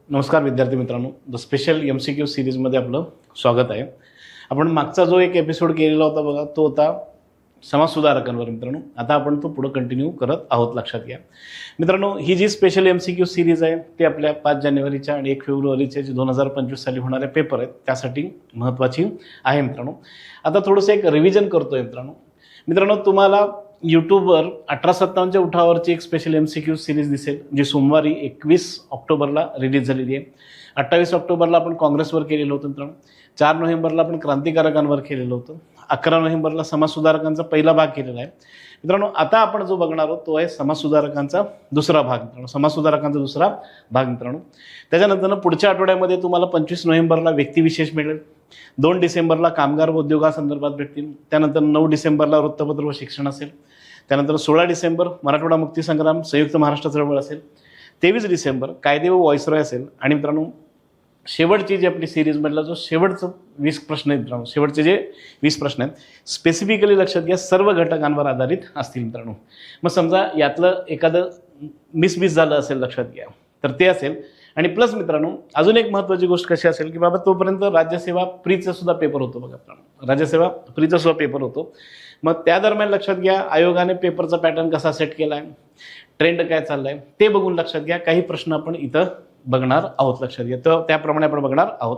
नमस्कार विद्यार्थी मित्रांनो, द स्पेशल MCQ सिरीजमध्ये आपलं स्वागत आहे. आपण मागचा जो एक एपिसोड केलेला होता बघा, तो होता समाजसुधारकांवर मित्रांनो. आता आपण तो पुढे कंटिन्यू करत आहोत. लक्षात घ्या मित्रांनो, ही जी स्पेशल MCQ सिरीज आहे ती आपल्या 5 जानेवारीच्या आणि 1 फेब्रुवारीचे जे 2025 साली होणारे पेपर आहेत त्यासाठी महत्त्वाची आहे मित्रांनो. आता थोडंसं एक रिव्हिजन करतोय मित्रांनो. तुम्हाला यूट्यूबवर 1857च्या उठावावरची एक स्पेशल MCQ सिरीज दिसेल, जी सोमवारी 21 ऑक्टोबरला रिलीज झालेली आहे. 28 ऑक्टोबरला आपण काँग्रेसवर केलेलं होतं मित्रांनो. 4 नोव्हेंबरला आपण क्रांतिकारकांवर केलेलं होतं. 11 नोव्हेंबरला समाजसुधारकांचा पहिला भाग केलेला आहे मित्रांनो. आता आपण जो बघणार आहोत तो आहे समाजसुधारकांचा दुसरा भाग मित्रांनो. समाजसुधारकांचा दुसरा भाग मित्रांनो. त्याच्यानंतर पुढच्या आठवड्यामध्ये तुम्हाला 25 नोव्हेंबरला व्यक्तिविशेष मिळेल. 2 डिसेंबरला कामगार व उद्योगासंदर्भात भेटतील. त्यानंतर 9 डिसेंबरला वृत्तपत्र व शिक्षण असेल. त्यानंतर 16 डिसेंबर मराठवाडा मुक्तीसंग्राम संयुक्त महाराष्ट्र चळवळ असेल. 23 डिसेंबर कायदे व व्हॉइसरॉय असेल. आणि मित्रांनो शेवटची जी आपली सिरीजमधला जो शेवटचं 20 प्रश्न आहेत मित्रांनो, शेवटचे जे 20 प्रश्न आहेत स्पेसिफिकली लक्षात घ्या सर्व घटकांवर आधारित असतील मित्रांनो. मग समजा यातलं एखादं मिस झालं असेल लक्षात घ्या तर ते असेल. आणि प्लस मित्रांनो अजून एक महत्त्वाची गोष्ट कशी असेल की बाबा तोपर्यंत राज्यसेवा प्रीचा सुद्धा पेपर होतो बघा मित्रांनो. राज्यसेवा प्रीचा सुद्धा पेपर होतो. मग त्या दरम्यान लक्षात घ्या आयोगाने पेपरचा पॅटर्न कसा सेट केला आहे, ट्रेंड काय चाललाय ते बघून लक्षात घ्या काही प्रश्न आपण इथं बघणार आहोत. लक्षात घ्या तर त्याप्रमाणे आपण बघणार आहोत.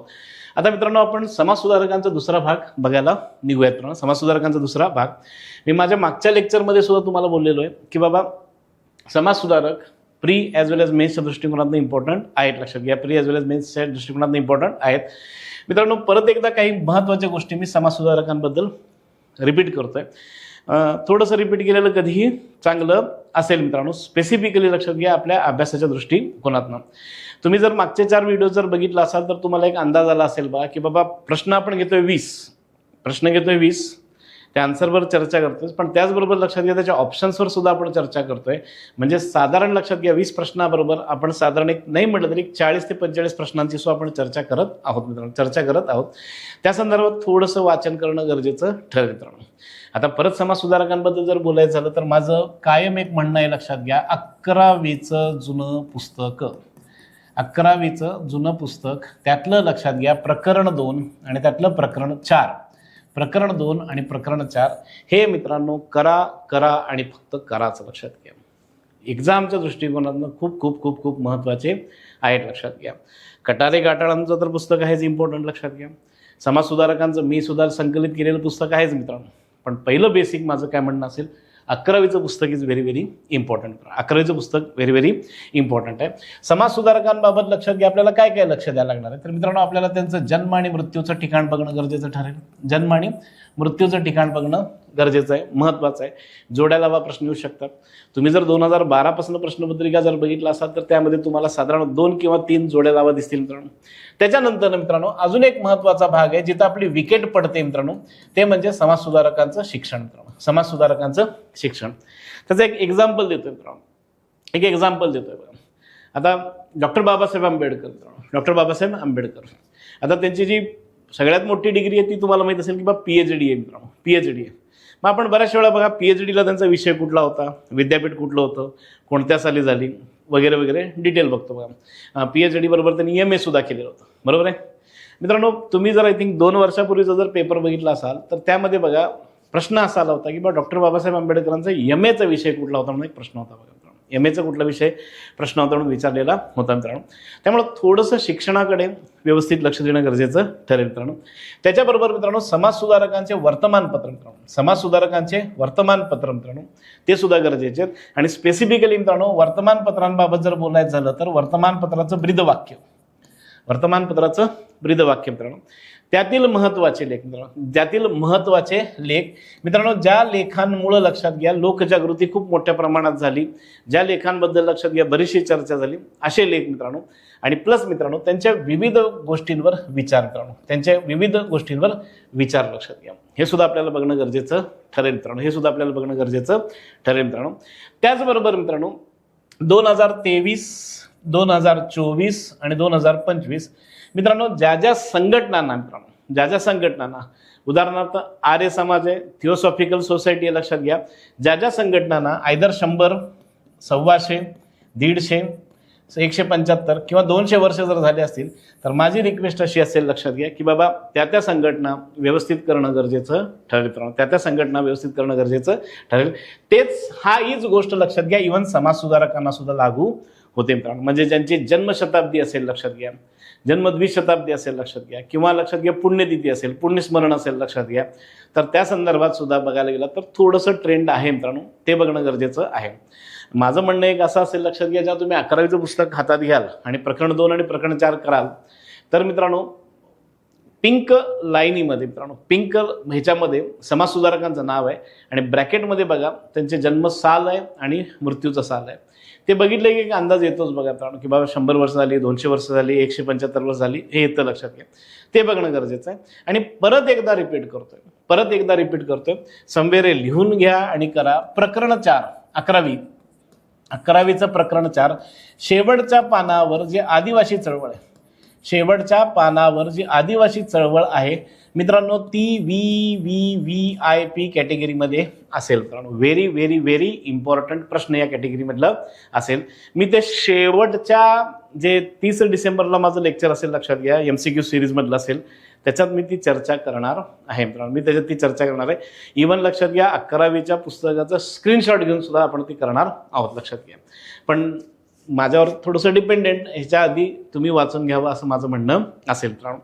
आता मित्रांनो आपण समाजसुधारकांचा दुसरा भाग बघायला निघूयात मित्रांनो. समाजसुधारकांचा दुसरा भाग मी माझ्या मागच्या लेक्चरमध्ये सुद्धा तुम्हाला बोललेलो आहे की बाबा समाजसुधारक प्री ॲज वेल एज मेन्सच्या दृष्टिकोनातून इम्पॉर्टंट आहेत. लक्षात घ्या प्री ॲज वेल एज मेन्सच्या दृष्टिकोनातून इम्पॉर्टंट आहेत मित्रांनो. परत एकदा काही महत्त्वाच्या गोष्टी मी समाजसुधारकांबद्दल रिपीट करतोय. थोडंसं रिपीट केलेलं कधीही चांगलं असेल मित्रांनो. स्पेसिफिकली लक्षात घ्या आपल्या अभ्यासाच्या दृष्टिकोनातून. तुम्ही जर मागचे 4 व्हिडिओ जर बघितला असाल तर तुम्हाला एक अंदाज आला असेल बा की बाबा प्रश्न आपण घेतोय 20 प्रश्न घेतोय 20 त्या आन्सरवर चर्चा करतोय, पण त्याचबरोबर लक्षात घ्या त्याच्या ऑप्शन्सवर सुद्धा आपण चर्चा करतोय. म्हणजे साधारण लक्षात घ्या 20 प्रश्नाबरोबर आपण साधारण एक नाही म्हटलं तरी 40 ते 45 प्रश्नांची सुद्धा आपण चर्चा करत आहोत मित्रांनो. चर्चा करत आहोत त्या संदर्भात थोडंसं वाचन करणं गरजेचं ठरेल मित्रांनो. आता परत समाजसुधारकांबद्दल जर बोलायचं झालं तर माझं कायम एक म्हणणं आहे लक्षात घ्या 11वीचं जुनं पुस्तक 11वीचं जुनं पुस्तक त्यातलं लक्षात घ्या प्रकरण 2 आणि त्यातलं प्रकरण 4 प्रकरण 2 आणि प्रकरण 4 हे मित्रांनो करा आणि फक्त कराचं लक्षात घ्या. एक्झामच्या दृष्टिकोनातून खूप खूप खूप खूप महत्त्वाचे आहेत. लक्षात घ्या कटारे गाठाळांचं तर पुस्तक आहेच इम्पॉर्टंट. लक्षात घ्या समाजसुधारकांचं मी सुद्धा संकलित केलेलं पुस्तक आहेच मित्रांनो. पण पहिलं बेसिक माझं काय म्हणणं असेल 11वीचं पुस्तक इज व्हेरी व्हेरी इम्पॉर्टंट. 11वीचं पुस्तक व्हेरी व्हेरी इम्पॉर्टंट आहे. समाजसुधारकांबाबत लक्षात घ्या आपल्याला काय काय लक्ष द्यायला लागणार आहे तर मित्रांनो आपल्याला त्यांचं जन्म आणि मृत्यूचं ठिकाण बघणं गरजेचं ठरेल. जन्म आणि मृत्यूचं ठिकाण बघणं गरजेचं आहे, महत्त्वाचं आहे. जोड्या लावा प्रश्न येऊ शकतात. तुम्ही जर 2012 पासून प्रश्नपत्रिका जर बघितला असाल तर त्यामध्ये तुम्हाला साधारण 2 किंवा 3 जोड्या लावा दिसतील मित्रांनो. त्याच्यानंतर मित्रांनो अजून एक महत्त्वाचा भाग आहे जिथं आपली विकेट पडते मित्रांनो, ते म्हणजे समाजसुधारकांचं शिक्षण मित्रांनो. समाजसुधारकांचं शिक्षण त्याचं एक एक्झाम्पल देतोय मित्रांनो. एक एक्झाम्पल देतोय बघा. आता डॉक्टर बाबासाहेब आंबेडकर मित्रांनो. डॉक्टर बाबासाहेब आंबेडकर आता त्यांची जी सगळ्यात मोठी डिग्री आहे ती तुम्हाला माहित असेल की बा PhD आहे मित्रांनो. PhD आहे. मग आपण बऱ्याच वेळा बघा PhDला त्यांचा विषय कुठला होता, विद्यापीठ कुठलं होतं, कोणत्या साली झाली वगैरे वगैरे डिटेल बघतो बघा. PhD बरोबर त्यांनी MA सुद्धा केलेलं होतं. बरोबर आहे मित्रांनो. तुम्ही जर आय थिंक 2 वर्षापूर्वीचा जर पेपर बघितला असाल तर त्यामध्ये बघा प्रश्न असा आला होता की बा डॉक्टर बाबासाहेब आंबेडकरांचा MAचा विषय कुठला होता म्हणून एक प्रश्न होता बघा. MAचा कुठला विषय प्रश्न होता म्हणून विचारलेला होता मित्रांनो. त्यामुळे थोडंसं शिक्षणाकडे व्यवस्थित लक्ष देणं गरजेचं ठरेल मित्रांनो. त्याच्याबरोबर मित्रांनो समाजसुधारकांचे वर्तमानपत्र मित्रांनो, समाजसुधारकांचे वर्तमानपत्र मित्रांनो ते सुद्धा गरजेचे आहेत. आणि स्पेसिफिकली मित्रांनो वर्तमानपत्रांबाबत जर बोलायचं झालं तर वर्तमानपत्राचं ब्रीदवाक्य मित्रांनो त्यातील महत्त्वाचे लेख मित्रांनो ज्या लेखांमुळे लक्षात घ्या लोकजागृती खूप मोठ्या प्रमाणात झाली, ज्या लेखांबद्दल लक्षात घ्या बरीचशी चर्चा झाली असे लेख मित्रांनो. आणि प्लस मित्रांनो त्यांच्या विविध गोष्टींवर विचार लक्षात घ्या हे सुद्धा आपल्याला बघणं गरजेचं ठरेल मित्रांनो. त्याचबरोबर मित्रांनो 2023, 2024 आणि 2025 मित्रांनो ज्या ज्या संघटनांना उदाहरणार्थ आर्य समाज आहे, थिओसॉफिकल सोसायटी आहे लक्षात घ्या, ज्या संघटनांना आयदर 100, 125, 150 175 किंवा 200 वर्ष जर झाले असतील तर माझी रिक्वेस्ट अशी असेल, लक्षात घ्या की बाबा त्या संघटना व्यवस्थित करणं गरजेचं ठरेल. त्या संघटना व्यवस्थित करणं गरजेचं ठरेल. तेच हीच गोष्ट लक्षात घ्या इव्हन समाजसुधारकांना सुद्धा लागू होते मित्रांनो. म्हणजे ज्यांची जन्मशताब्दी असेल लक्षात घ्या, जन्म द्विशताब्दी असेल लक्षात घ्या, किंवा लक्षात घ्या पुण्यतिथी असेल, पुण्यस्मरण असेल लक्षात घ्या, तर त्या संदर्भात सुद्धा बघायला गेलं तर थोडंसं ट्रेंड आहे मित्रांनो, ते बघणं गरजेचं आहे. माझं म्हणणं एक असं असेल, लक्षात घ्या, जेव्हा तुम्ही 11वीचं पुस्तक हातात घ्याल आणि प्रकरण 2 आणि प्रकरण 4 कराल तर मित्रांनो पिंक लाईनीमध्ये मित्रांनो पिंक ह्याच्यामध्ये समाजसुधारकांचं नाव आहे आणि ब्रॅकेटमध्ये बघा त्यांचे जन्मसाल आहे आणि मृत्यूचं साल आहे. ते बघितलं की एक अंदाज येतोच बघा मित्रांनो की बाबा 100 वर्ष झाली, 200 वर्ष झाली, 175 वर्ष झाली, हे येतं लक्षात घ्या. ते बघणं गरजेचं आहे. आणि परत एकदा रिपीट करतोय संवेर लिहून घ्या आणि करा. प्रकरण 4 11वीचं प्रकरण 4 शेवटच्या पानावर जे आदिवासी चळवळ आहे, शेवटच्या पानावर जी आदिवासी चळवळ आहे मित्रांनो ती VIP कॅटेगरीमध्ये असेल मित्रांनो. व्हेरी व्हेरी व्हेरी इम्पॉर्टंट प्रश्न या कॅटेगरीमधलं असेल. मी ते शेवटच्या जे 30 डिसेंबरला माझं लेक्चर असेल लक्षात घ्या, MCQ सिरीजमधलं असेल, त्याच्यात मी ती चर्चा करणार आहे मित्रांनो. इव्हन लक्षात घ्या 11वीच्या पुस्तकाचं स्क्रीनशॉट घेऊन सुद्धा आपण ती करणार आहोत लक्षात घ्या. पण माझ्यावर थोडंसं डिपेंडेंट, ह्याच्या आधी तुम्ही वाचून घ्यावं असं माझं म्हणणं असेल मित्रांनो.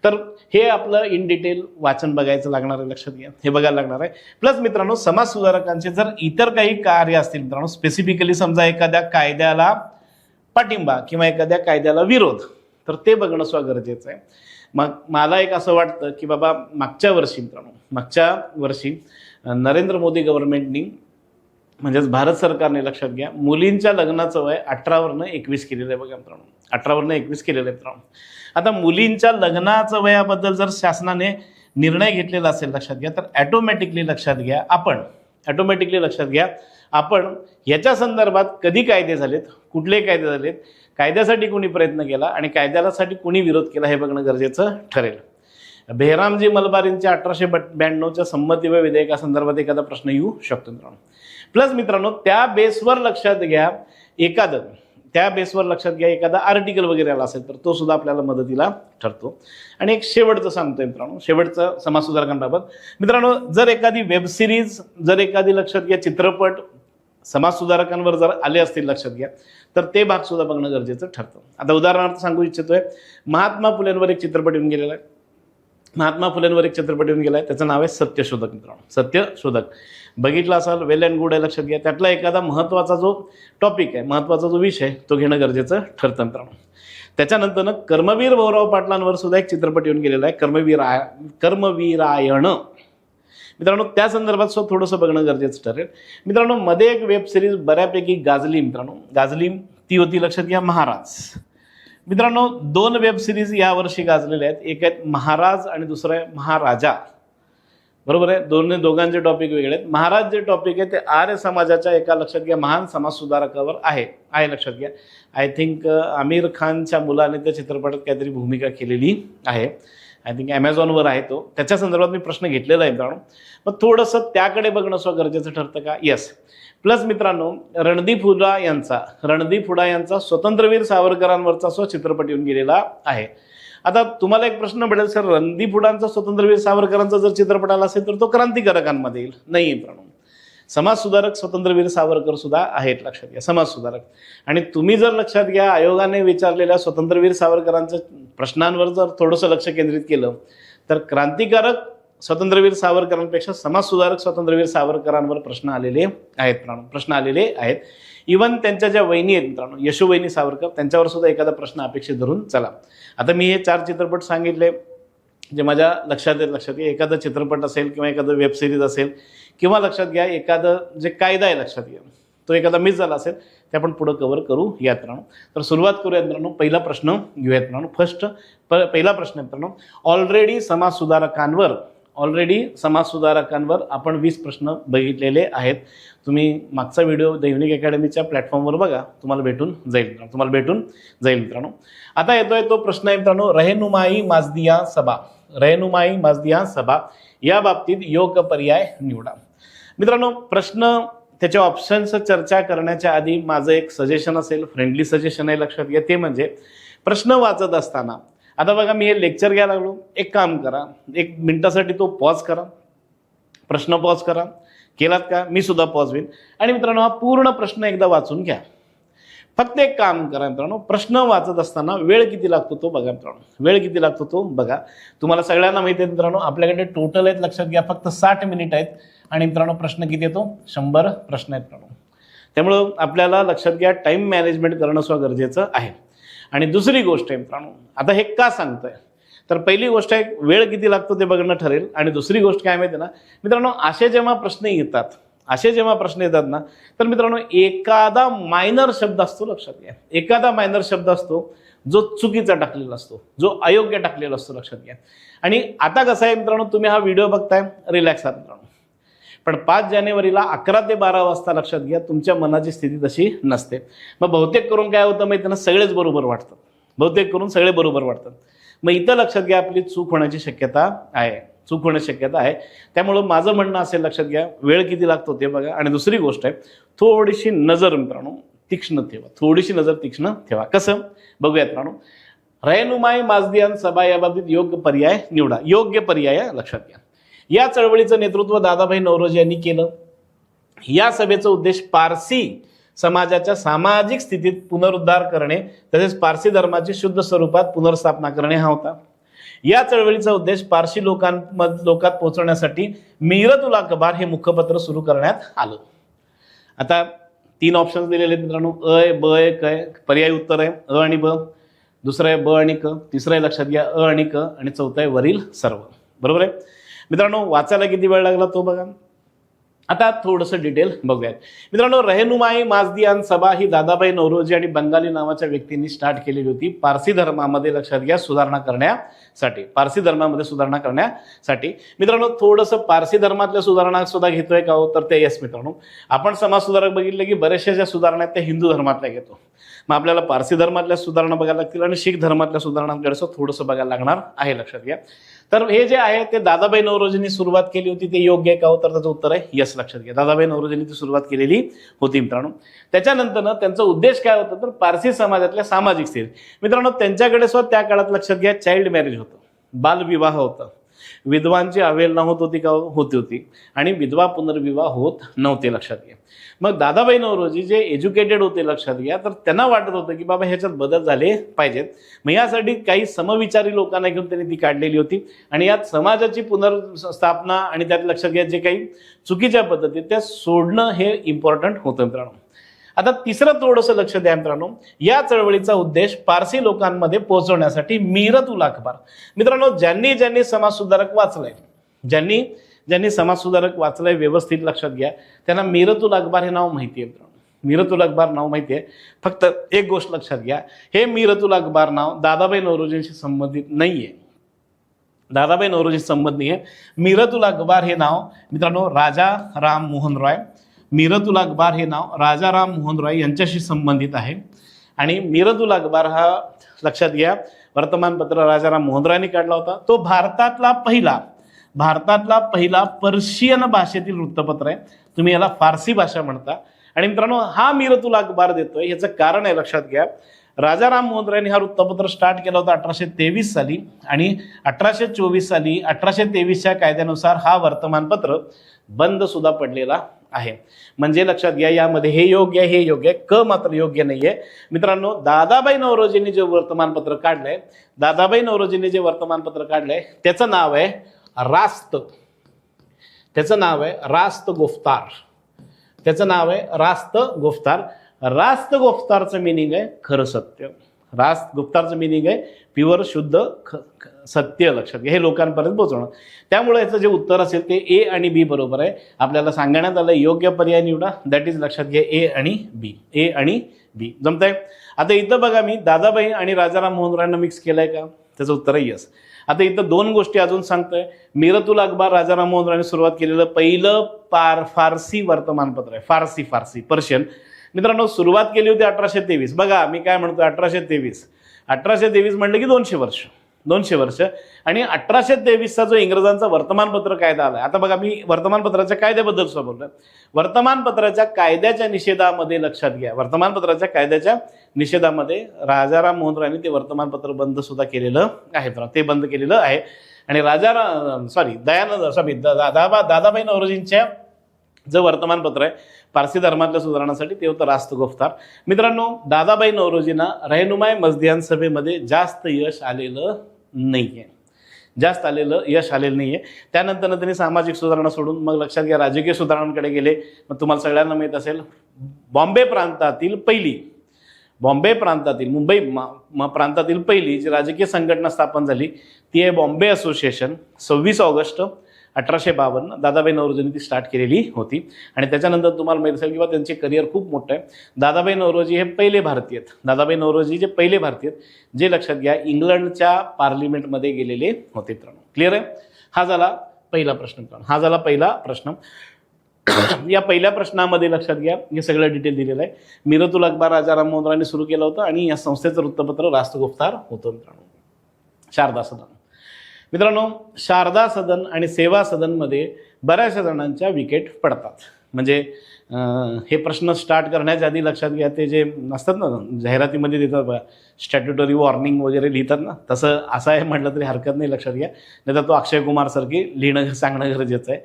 तर हे आपलं इन डिटेल वाचन बघायचं लागणार आहे, लक्षात घ्या, हे बघायला लागणार आहे. प्लस मित्रांनो समाज सुधारकांचे जर इतर काही कार्य असतील मित्रांनो, स्पेसिफिकली समजा एखाद्या कायद्याला पाठिंबा किंवा एखाद्या कायद्याला विरोध, तर ते बघणं सुद्धा गरजेचं आहे. मग मला एक असं वाटतं की बाबा मागच्या वर्षी नरेंद्र मोदी गव्हर्नमेंटनी म्हणजेच भारत सरकारने लक्षात घ्या मुलींच्या लग्नाचं वय 18वरनं 21 केलेलं आहे बघा मित्रांनो. 18वरनं 21 केलेलं आहे मित्रांनो. आता मुलींच्या लग्नाचं वयाबद्दल जर शासनाने निर्णय घेतलेला असेल लक्षात घ्या, तर ॲटोमॅटिकली लक्षात घ्या आपण याच्या संदर्भात कधी कायदे झालेत, कुठले कायदे झालेत, कायद्यासाठी कोणी प्रयत्न केला आणि कायद्यासाठी कोणी विरोध केला हे बघणं गरजेचं ठरेल. बेहरामजी मलबारींच्या 1892च्या संमती व विधेयकासंदर्भात एखादा प्रश्न येऊ शकतो मित्रांनो. प्लस मित्रांनो त्या बेसवर लक्षात घ्या एखादा आर्टिकल वगैरे आला असेल तर तो सुद्धा आपल्याला मदतीला ठरतो. आणि एक शेवटचं सांगतोय मित्रांनो, शेवटचं समाज सुधारकांबाबत मित्रांनो, जर एखादी वेब सिरीज, जर एखादी लक्षात घ्या चित्रपट समाज सुधारकांवर जर आले असतील लक्षात घ्या, तर ते भाग सुद्धा बघणं गरजेचं ठरतं. आता उदाहरणार्थ सांगू इच्छितोय, महात्मा फुलेंवर एक चित्रपट येऊन गेलेला आहे. त्याचं नाव आहे सत्यशोधक मित्रांनो. सत्यशोधक बघितला असाल, वेल अँड गुड आहे, लक्षात घ्या. त्यातला एखादा महत्त्वाचा जो टॉपिक आहे, महत्त्वाचा जो विषय तो घेणं गरजेचं ठरतं मित्रांनो. त्याच्यानंतर कर्मवीर भाऊराव पाटलांवर सुद्धा एक चित्रपट येऊन गेलेला आहे, कर्मवीरायण मित्रांनो. त्या संदर्भात सुद्धा थोडंसं बघणं गरजेचं ठरेल मित्रांनो. मध्ये एक वेब सिरीज बऱ्यापैकी गाजली मित्रांनो, ती होती लक्षात घ्या महाराज मित्रांनो. 2 वेब सिरीज यावर्षी गाजलेल्या आहेत, एक आहेत महाराज आणि दुसरं आहे महाराजा, बरोबर आहे. दोघांचे टॉपिक वेगळे आहेत. महाराज जे टॉपिक आहे ते आर्य समाजाच्या एका लक्षात घ्या महान समाज सुधारकावर आहे लक्षात घ्या. आय थिंक आमिर खानच्या मुलाने त्या चित्रपटात काहीतरी भूमिका केलेली आहे. आय थिंक ॲमेझॉनवर आहे तो. त्याच्या संदर्भात मी प्रश्न घेतलेला आहे मित्रांनो. मग थोडंसं त्याकडे बघणं सुद्धा गरजेचं ठरतं का? येस. प्लस मित्रांनो रणदीप हुडा यांचा स्वतंत्रवीर सावरकरांवरचा सुद्धा चित्रपट येऊन गेलेला आहे. आता तुम्हाला एक प्रश्न पडेल, सर रणदीप हुडांचा स्वतंत्रवीर सावरकरांचा जर चित्रपट आला असेल तर तो क्रांतिकारकांमध्ये येईल. नाही मित्रांनो, समाज सुधारक स्वतंत्रवीर सावरकर सुद्धा आहेत लक्षात घ्या, समाज सुधारक. आणि तुम्ही जर लक्षात घ्या आयोगाने विचारलेल्या स्वतंत्रवीर सावरकरांच्या प्रश्नांवर जर थोडंसं लक्ष केंद्रित केलं तर क्रांतिकारक स्वतंत्रवीर सावरकरांपेक्षा समाज सुधारक स्वतंत्रवीर सावरकरांवर प्रश्न आलेले आहेत. इव्हन त्यांच्या ज्या वहिनी आहेत मित्रांनो, यशोवहिनी सावरकर, त्यांच्यावर सुद्धा एखादा प्रश्न अपेक्षित धरून चला. आता मी हे 4 चित्रपट सांगितले जे माझ्या लक्षात घ्या. एखादा चित्रपट असेल किंवा एखादं वेब सिरीज असेल किंवा लक्षात घ्या एखादं जे कायदा आहे लक्षात घ्या तो एखादा मिस झाला असेल ते आपण पुढं कव्हर करू यात मित्रांनो. तर सुरुवात करूयात मित्रांनो. पहिला प्रश्न घेऊयात मित्रांनो. पहिला प्रश्न मित्रांनो, ऑलरेडी समाज सुधारकांवर आपण 20 प्रश्न बघितलेले आहेत. तुम्ही मागचा व्हिडिओ दैनिक अकॅडमीच्या प्लॅटफॉर्मवर बघा, तुम्हाला भेटून जाईल मित्रांनो. आता येतोय तो प्रश्न आहे मित्रांनो, रहनुमाई माजदिया सभा या बाबतीत योग्य पर्याय निवडा. मित्रांनो प्रश्न त्याच्या ऑप्शन्स चर्चा करण्याच्या आधी माझं एक सजेशन असेल, फ्रेंडली सजेशन आहे, लक्षात घ्या. ते म्हणजे प्रश्न वाचत असताना, आता बघा मी हे लेक्चर घ्यायला लागलो, एक काम करा, 1 मिनिटासाठी तो पॉज करा, प्रश्न पॉज करा. केलात का? मी सुद्धा पॉज होईल. आणि मित्रांनो हा पूर्ण प्रश्न एकदा वाचून घ्या. फक्त एक काम करा मित्रांनो, प्रश्न वाचत असताना वेळ किती लागतो तो बघा मित्रांनो, वेळ किती लागतो तो बघा. तुम्हाला सगळ्यांना माहिती आहे मित्रांनो, आपल्याकडे टोटल आहेत, लक्षात घ्या, फक्त 60 मिनिट आहेत. आणि मित्रांनो प्रश्न किती येतो? 100 प्रश्न आहेत मित्रांनो. त्यामुळं आपल्याला लक्षात घ्या, टाईम मॅनेजमेंट करणं सुद्धा गरजेचं आहे. आणि दुसरी गोष्ट आहे मित्रांनो, आता हे का सांगतोय, तर पहिली गोष्ट आहे वेळ किती लागतो ते बघणं ठरेल. आणि दुसरी गोष्ट काय माहिती ना मित्रांनो, असे जेव्हा प्रश्न येतात ना, तर मित्रांनो एखादा मायनर शब्द असतो, लक्षात घ्या, एखादा मायनर शब्द असतो जो चुकीचा टाकलेला असतो, जो अयोग्य टाकलेला असतो, लक्षात घ्या. आणि आता कसं आहे मित्रांनो, तुम्ही हा व्हिडिओ बघताय, रिलॅक्स आहात मित्रांनो, पण 5 जानेवारीला 11 ते 12 वाजता, लक्षात घ्या, तुमच्या मनाची स्थिती तशी नसते. मग बहुतेक करून काय होतं माहिती ना, सगळेच बरोबर वाटतात, बहुतेक करून सगळे बरोबर वाटतात. मग इथं लक्षात घ्या, आपली चूक होण्याची शक्यता आहे, त्यामुळं माझं म्हणणं असेल, लक्षात घ्या, वेळ किती लागतो ते बघा. आणि दुसरी गोष्ट आहे, थोडीशी नजर मित्रांनो तीक्ष्ण ठेवा. कसं बघूया मित्रांनो, रहनुमाई माजदियान सभा याबाबतीत योग्य पर्याय निवडा. योग्य पर्याय लक्षात घ्या. या चळवळीचं नेतृत्व दादाभाई नौरोजी यांनी केलं. या सभेचा उद्देश पारसी समाजाच्या सामाजिक स्थितीत पुनरुद्धार करणे तसेच पारसी धर्माची शुद्ध स्वरूपात पुनर्स्थापना करणे हा होता. या चळवळीचा उद्देश पारसी लोकात पोहोचवण्यासाठी मीरत उल अखबार हे मुखपत्र सुरू करण्यात आलं. आता 3 ऑप्शन्स दिलेले आहेत मित्रांनो, अ, ब, क. पर्यायी उत्तर आहे अ आणि ब, दुसरं आहे ब आणि क, तिसरं आहे लक्षात घ्या अ आणि क, आणि चौथं आहे वरील सर्व. बरोबर आहे मित्रांनो. वाचायला किती वेळ लागला तो बघा. आता थोडंसं डिटेल बघूयात मित्रांनो. रहनुमाई माजदियान सभा ही दादाभाई नौरोजी आणि बंगाली नावाच्या व्यक्तींनी स्टार्ट केलेली होती पारसी धर्मामध्ये, लक्षात घ्या, सुधारणा करण्यासाठी. मित्रांनो थोडंसं पारसी धर्मातल्या सुधारणा सुद्धा घेतोय का हो, तर ते येस मित्रांनो. आपण समाज सुधारक बघितले की बऱ्याचशा ज्या सुधारणा आहेत त्या हिंदू धर्मातल्या घेतो. मग आपल्याला पारसी धर्मातल्या सुधारणा बघायला लागतील आणि शीख धर्मातल्या सुधारणांकडे थोडंसं बघायला लागणार आहे, लक्षात घ्या. तर हे जे आहे ते दादाभाई नौरोजींनी सुरुवात केली होती, ते योग्य आहे का हो, तर त्याचं उत्तर आहे यस, लक्षात घ्या. दादाभाई नौरोजींनी ती सुरुवात केलेली होती मित्रांनो. त्याच्यानंतर त्यांचा उद्देश काय होता, तर पारसी समाजातल्या सामाजिक स्थिती. मित्रांनो त्यांच्याकडे सुद्धा त्या काळात, लक्षात घ्या, चाइल्ड मॅरेज होतं, बालविवाह होता, विधवांची अवहेलना होत होती का, होती, आणि विधवा पुनर्विवाह होत नव्हते, लक्षात घ्या. मग दादाभाई नौरोजी जे एज्युकेटेड होते, लक्षात घ्या, तर त्यांना वाटत होतं की बाबा ह्याच्यात बदल झाले पाहिजेत. मग यासाठी काही समविचारी लोकांना घेऊन त्यांनी ती काढलेली होती. आणि यात समाजाची पुनर्स्थापना आणि त्यात, लक्षात घ्या, जे काही चुकीच्या पद्धती त्या सोडणं हे इम्पॉर्टंट होतं मित्रांनो. आता तिसरं थोडंसं लक्ष द्या मित्रांनो, या चळवळीचा उद्देश पारसी लोकांमध्ये पोहोचवण्यासाठी मीरत उल अखबार. मित्रांनो ज्यांनी समाजसुधारक वाचलंय, ज्यांनी समाजसुधारक वाचलंय व्यवस्थित, लक्षात घ्या, त्यांना मीरत उल अखबार हे नाव माहिती आहे मित्रांनो. मीरत उल अखबार नाव माहिती आहे. फक्त एक गोष्ट लक्षात घ्या, हे मीरत उल अखबार नाव दादाभाई नौरोजींशी संबंधित नाहीये, दादाभाई नौरोजी संबंध नाहीये. मीरत उल अखबार हे नाव मित्रांनो राजा राम मोहन रॉय, मीरत उल अखबार हे नाव राजा राम मोहन रॉय यांच्याशी संबंधित आहे. आणि मीरत उल अखबार हा, लक्षात घ्या, वर्तमानपत्र राजाराम मोहन रॉयने काढला होता. तो भारतातला पहिला पर्शियन भाषेतील वृत्तपत्र आहे. तुम्ही याला फारसी भाषा म्हणता. आणि मित्रांनो हा मीरत उल अखबार देतोय, याचं कारण आहे, लक्षात घ्या, राजाराम मोहन रॉयने हा वृत्तपत्र स्टार्ट केला होता 1823 साली. आणि 1824 साली 1823च्या कायद्यानुसार हा वर्तमानपत्र बंद सुद्धा पडलेला आहे. म्हणजे लक्षात घ्या, यामध्ये हे योग्य आहे, क मात्र योग्य नाहीये मित्रांनो. दादाभाई नौरोजींनी जे वर्तमानपत्र काढलंय, त्याचं नाव आहे रास्त, रास्त गुफ्तारचं मिनिंग आहे खरं सत्य. रास्त गुफ्तारचं मिनिंग आहे प्युअर शुद्ध सत्य, लक्षात घ्या, हे लोकांपर्यंत पोहोचवणं. त्यामुळे याचं जे उत्तर असेल ते ए आणि बी बरोबर आहे. आपल्याला सांगण्यात आलं योग्य पर्याय निवडा, दॅट इज, लक्षात घ्या, ए आणि बी जमतंय. आता इथं बघा, मी दादाभाई आणि राजाराम मोहन रॉयना मिक्स केलंय का, त्याचं उत्तर आहे यस. आता इथं 2 गोष्टी अजून सांगतोय. मीरत उल अखबार राजाराम मोहन रॉयने सुरुवात केलेलं पहिलं फारसी वर्तमानपत्र आहे, फारसी पर्शियन. मित्रांनो सुरुवात केली होती 1823. बघा मी काय म्हणतो, 1823 म्हणलं की 200 वर्ष, 200 वर्ष. आणि 1823चा जो इंग्रजांचा वर्तमानपत्र कायदा आला, आता बघा मी वर्तमानपत्राच्या कायद्याबद्दल सुद्धा बोलतोय. वर्तमानपत्राच्या कायद्याच्या निषेधामध्ये लक्षात घ्या, वर्तमानपत्राच्या कायद्याच्या निषेधामध्ये राजाराम मोहन रायने ते वर्तमानपत्र बंद सुद्धा केलेलं आहे, ते बंद केलेलं आहे. आणि दादाबाई नौरोजींच्या जे वर्तमानपत्र आहे पारसी धर्मातल्या सुधारणासाठी ते होतं रास्त गुफ्तार. मित्रांनो, दादाबाई नौरोजींना रहनुमाई मजदियान सभेमध्ये जास्त यश आलेलं नाहीये, त्यानंतर त्यांनी सामाजिक सुधारणा सोडून मग लक्षात घ्या राजकीय सुधारणांकडे गेले. मग तुम्हाला सगळ्यांना माहीत असेल, बॉम्बे प्रांतातील मुंबई प्रांतातील पहिली जी राजकीय संघटना स्थापन झाली ती आहे बॉम्बे असोसिएशन. 26 ऑगस्ट 1852 दादाबाई नौरोजींनी ती स्टार्ट केलेली होती. आणि त्याच्यानंतर तुम्हाला माहीत असेल किंवा त्यांचे करिअर खूप मोठं आहे. दादाबाई नौरोजी हे पहिले भारतीय आहेत जे लक्षात घ्या इंग्लंडच्या पार्लिमेंटमध्ये गेलेले होते. क्लिअर आहे? हा झाला पहिला प्रश्न. या पहिल्या प्रश्नामध्ये लक्षात घ्या हे सगळं डिटेल दिलेलं आहे. मिरतुल अखबार राजाराम मोहन रायने सुरू केलं होतं आणि या संस्थेचं वृत्तपत्र रास्त गुफ्तार होतं. मित्रांनो, शारदा सदन आणि सेवा सदनमध्ये बऱ्याचशा जणांच्या विकेट पडतात. म्हणजे हे प्रश्न स्टार्ट करण्याच्या आधी लक्षात घ्या ते जे असतात ना जाहिरातीमध्ये देतात बघा स्टॅट्युटरी वॉर्निंग वगैरे लिहितात ना, तसं असं आहे म्हटलं तरी हरकत नाही. लक्षात घ्या, नाही तर तो अक्षय कुमार सारखी लिहिणं सांगणं गरजेचं आहे.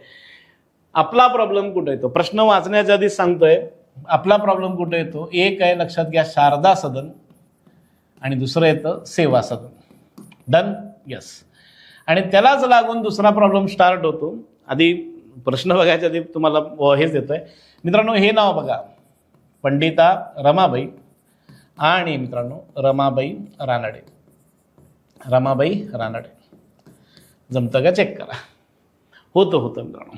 आपला प्रॉब्लेम कुठे येतो? प्रश्न वाचण्याच्या आधी सांगतोय आपला प्रॉब्लेम कुठे येतो. एक आहे लक्षात घ्या शारदा सदन आणि दुसरं येतं सेवा सदन. डन? यस. आणि त्यालाच लागून दुसरा प्रॉब्लेम स्टार्ट होतो. आधी प्रश्न बघायच्या आधी तुम्हाला हेच देतोय. मित्रांनो, हे नाव बघा, पंडिता रमाबाई आणि मित्रांनो रमाबाई रानडे. जमतं का? चेक करा. होतं मित्रांनो.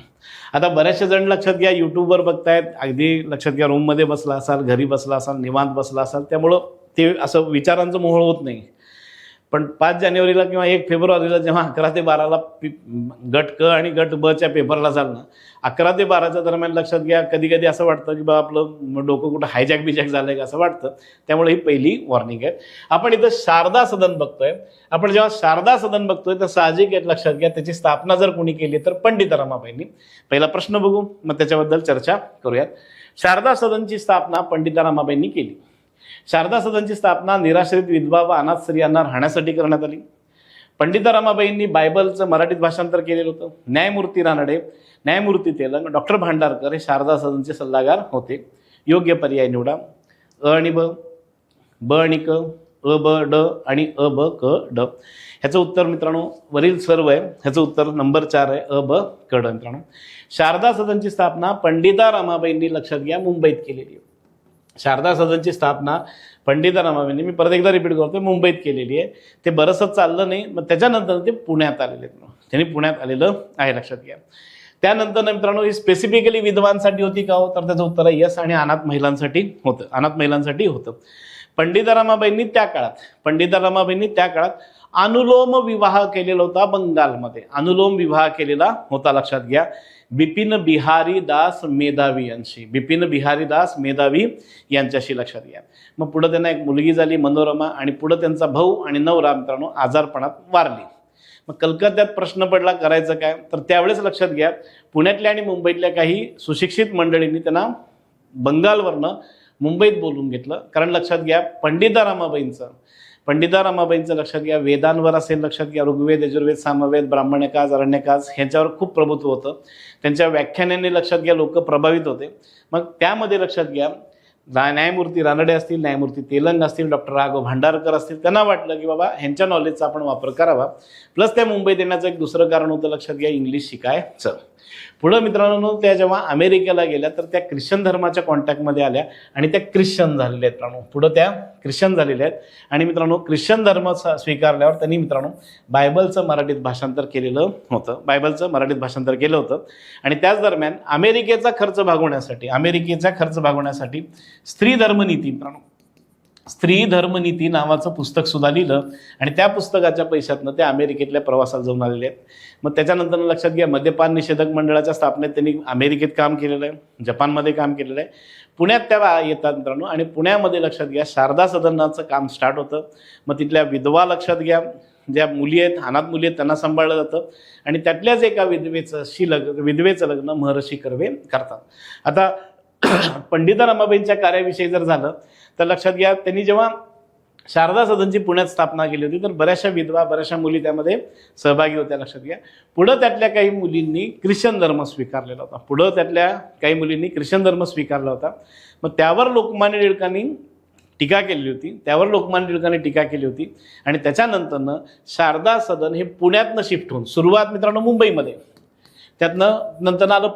आता बऱ्याचशा जण लक्षात घ्या यूट्यूबवर बघतायत, अगदी लक्षात घ्या रूममध्ये बसला असाल, घरी बसला असाल, निवांत बसला असाल, त्यामुळं ते असं विचारांचं मोहळ होत नाही. पण 5 जानेवारीला किंवा 1 फेब्रुवारीला जेव्हा 11 ते 12ला गट क आणि गट ब च्या पेपरला जाल ना, 11 ते 12च्या दरम्यान लक्षात घ्या कधी कधी असं वाटतं की बा आपलं डोकं कुठं हायजॅक बिजॅक झालंय का असं वाटतं. त्यामुळे ही पहिली वॉर्निंग आहे. आपण इथं शारदा सदन बघतोय. आपण जेव्हा शारदा सदन बघतोय तर साहजिक आहे लक्षात घ्या त्याची स्थापना जर कोणी केली तर पंडिता रमाबाईंनी. पहिला प्रश्न बघू, मग त्याच्याबद्दल चर्चा करूयात. शारदा सदनची स्थापना पंडिता रमाबाईंनी केली. शारदा सदनची स्थापना निराश्रित विधवा व अनाथ स्त्रियांना राहण्यासाठी करण्यात आली. पंडिता रमाबाईंनी बायबलचं मराठीत भाषांतर केलेलं होतं. न्यायमूर्ती रानडे, न्यायमूर्ती तेलंग, डॉक्टर भांडारकर हे शारदा सदनचे सल्लागार होते. योग्य पर्याय निवडा. अ आणि ब, ब आणि क, अ ब ड आणि अ ब क ड. ह्याचं उत्तर मित्रांनो वरील सर्व आहे. ह्याचं उत्तर नंबर 4 आहे, अ ब क ड. मित्रांनो, शारदा सदनची स्थापना पंडिता रमाबाईंनी लक्षात घ्या मुंबईत केलेली आहे. शारदा सदनची स्थापना पंडिता रमाबाईंनी, मी परत एकदा रिपीट करतो, मुंबईत केलेली आहे. ते बरंचसं चाललं नाही, मग त्याच्यानंतर ते पुण्यात आलेले आहेत. त्यांनी पुण्यात आलेलं आहे, लक्षात घ्या. त्यानंतर मित्रांनो ही स्पेसिफिकली विधवांसाठी होती का हो, तर त्याचं उत्तर आहे यस आणि अनाथ महिलांसाठी होतं. पंडिता रमाबाईंनी त्या काळात अनुलोम विवाह केलेला होता बंगालमध्ये. अनुलोम विवाह केलेला होता, लक्षात घ्या, बिपिन बिहारी दास मेधावी यांच्याशी. लक्षात घ्या. मग पुढे त्यांना एक मुलगी झाली मनोरमा आणि पुढे त्यांचा भाऊ आणि नवरा मित्रांनो आजारपणात वारली. मग कलकत्त्यात प्रश्न पडला करायचं काय, तर त्यावेळेस लक्षात घ्या पुण्यातल्या आणि मुंबईतल्या काही सुशिक्षित मंडळींनी त्यांना बंगालवरनं मुंबईत बोलून घेतलं. कारण लक्षात घ्या पंडिता रमाबाईंचं लक्षात घ्या वेदांवर असेल, लक्षात घ्या ऋग्वेद, यजुर्वेद, सामवेद, ब्राह्मण्यकाज, अरण्यकाज ह्याच्यावर खूप प्रभुत्व होतं. त्यांच्या व्याख्यानांनी लक्षात घ्या लोक प्रभावित होते. मग त्यामध्ये लक्षात घ्या न्यायमूर्ती रानडे असतील, न्यायमूर्ती तेलंग असतील, डॉक्टर राघव भांडारकर असतील, त्यांना वाटलं की बाबा ह्यांच्या नॉलेजचा आपण वापर करावा. प्लस त्या मुंबईत येण्याचं एक दुसरं कारण होतं, लक्षात घ्या इंग्लिश शिकायचं. पुढं मित्रांनो त्या जेव्हा अमेरिकेला गेल्या तर त्या ख्रिश्चन धर्माच्या कॉन्टॅक्टमध्ये आल्या आणि त्या ख्रिश्चन झालेल्या आहेत मित्रांनो. पुढं त्या ख्रिश्चन झालेल्या आहेत आणि मित्रांनो ख्रिश्चन धर्म स्वीकारल्यावर त्यांनी मित्रांनो बायबलचं मराठीत भाषांतर केलेलं होतं. आणि त्याच दरम्यान अमेरिकेचा खर्च भागवण्यासाठी स्त्री धर्मनीती नावाचं पुस्तक सुद्धा लिहिलं आणि त्या पुस्तकाच्या पैशातनं त्या अमेरिकेतल्या प्रवासाला जाऊन आलेले आहेत. मग त्याच्यानंतर लक्षात घ्या मद्यपान निषेधक मंडळाच्या स्थापनेत त्यांनी अमेरिकेत काम केलेलं आहे, जपानमध्ये काम केलेलं आहे. पुण्यात त्या येतात मित्रांनो आणि पुण्यामध्ये लक्षात घ्या शारदा सदनाचं काम स्टार्ट होतं. मग तिथल्या विधवा लक्षात घ्या ज्या मुली आहेत, अनाथ मुली आहेत, त्यांना सांभाळलं जातं आणि त्यातल्याच एका विधवेचं लग्न महर्षी कर्वे करतात. आता पंडिता रमाबाईंच्या कार्याविषयी जर झालं तर लक्षात घ्या, त्यांनी जेव्हा शारदा सदनची पुण्यात स्थापना केली होती तर बऱ्याचशा विधवा, बऱ्याचशा मुली त्यामध्ये सहभागी होत्या. लक्षात घ्या, पुढं त्यातल्या काही मुलींनी ख्रिश्चन धर्म स्वीकारलेला होता. मग त्यावर लोकमान्य टिळकांनी टीका केली होती आणि त्याच्यानंतरनं शारदा सदन हे पुण्यातनं शिफ्ट होऊन, सुरुवात मित्रांनो मुंबईमध्ये, त्यातनं नंतर आलं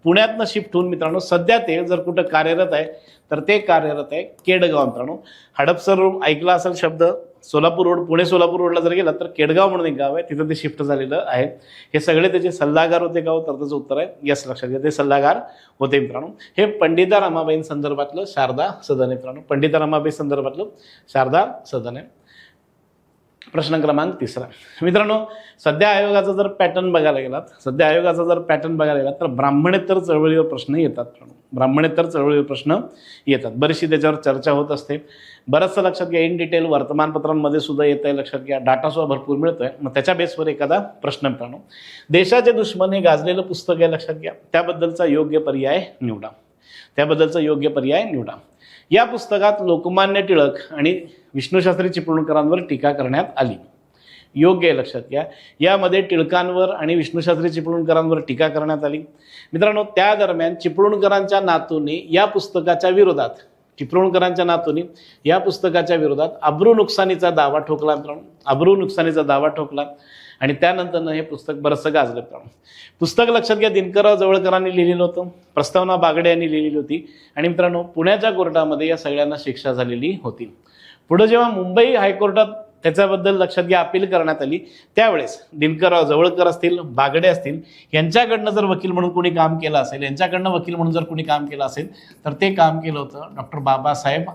पुण्यातनं शिफ्ट होऊन मित्रांनो सध्या ते जर कुठं कार्यरत आहे तर ते कार्यरत आहे केडगाव. मित्रांनो हडपसर ऐकला असेल शब्द, सोलापूर रोड, पुणे सोलापूर रोडला जर गेला तर केडगाव म्हणून एक गाव आहे, तिथं ते शिफ्ट झालेलं आहे. हे सगळे त्याचे सल्लागार होते का? तर त्याचं उत्तर आहे यस. लक्षात घ्या, ते सल्लागार होते मित्रांनो. हे पंडिता रमाबाई संदर्भातलं शारदा सदन आहे मित्रांनो, पंडिता रमाबाई संदर्भातलं शारदा सदन आहे. प्रश्न क्रमांक 3 मित्रांनो, सध्या आयोगाचा जर पॅटर्न बघायला गेलात तर ब्राह्मणेतर चळवळीवर प्रश्न येतात. बरीचशी त्याच्यावर चर्चा होत असते. बरंचसं लक्षात घ्या, इन डिटेल वर्तमानपत्रांमध्ये सुद्धा येत आहे. लक्षात घ्या, डाटा सुद्धा भरपूर मिळतोय. मग त्याच्या बेसवर एखादा प्रश्न मित्रांनो, देशाचे दुश्मन हे गाजलेलं पुस्तक आहे. लक्षात घ्या, त्याबद्दलचा योग्य पर्याय निवडा. या पुस्तकात लोकमान्य टिळक आणि विष्णुशास्त्री चिपळूणकरांवर टीका करण्यात आली. योग्य आहे. लक्षात घ्या, यामध्ये टिळकांवर आणि विष्णुशास्त्री चिपळूणकरांवर टीका करण्यात आली. मित्रांनो, त्या दरम्यान चिपळूणकरांच्या नातूंनी या पुस्तकाच्या विरोधात अब्रू नुकसानीचा दावा ठोकला आणि त्यानंतर हे पुस्तक बरंचसं गाजलं. पुस्तक लक्षात घ्या, दिनकरराव जवळकरांनी लिहिलेलं होतं, प्रस्तावना बागडे यांनी लिहिलेली होती आणि मित्रांनो पुण्याच्या कोर्टामध्ये या सगळ्यांना शिक्षा झालेली होती. पुढे जेव्हा मुंबई हायकोर्टात त्याच्याबद्दल लक्षात घ्या अपील करण्यात आली, त्यावेळेस दिनकरराव जवळकर असतील, बागडे असतील, यांच्याकडनं जर वकील म्हणून कोणी काम केलं असेल, तर ते काम केलं होतं डॉक्टर बाबासाहेब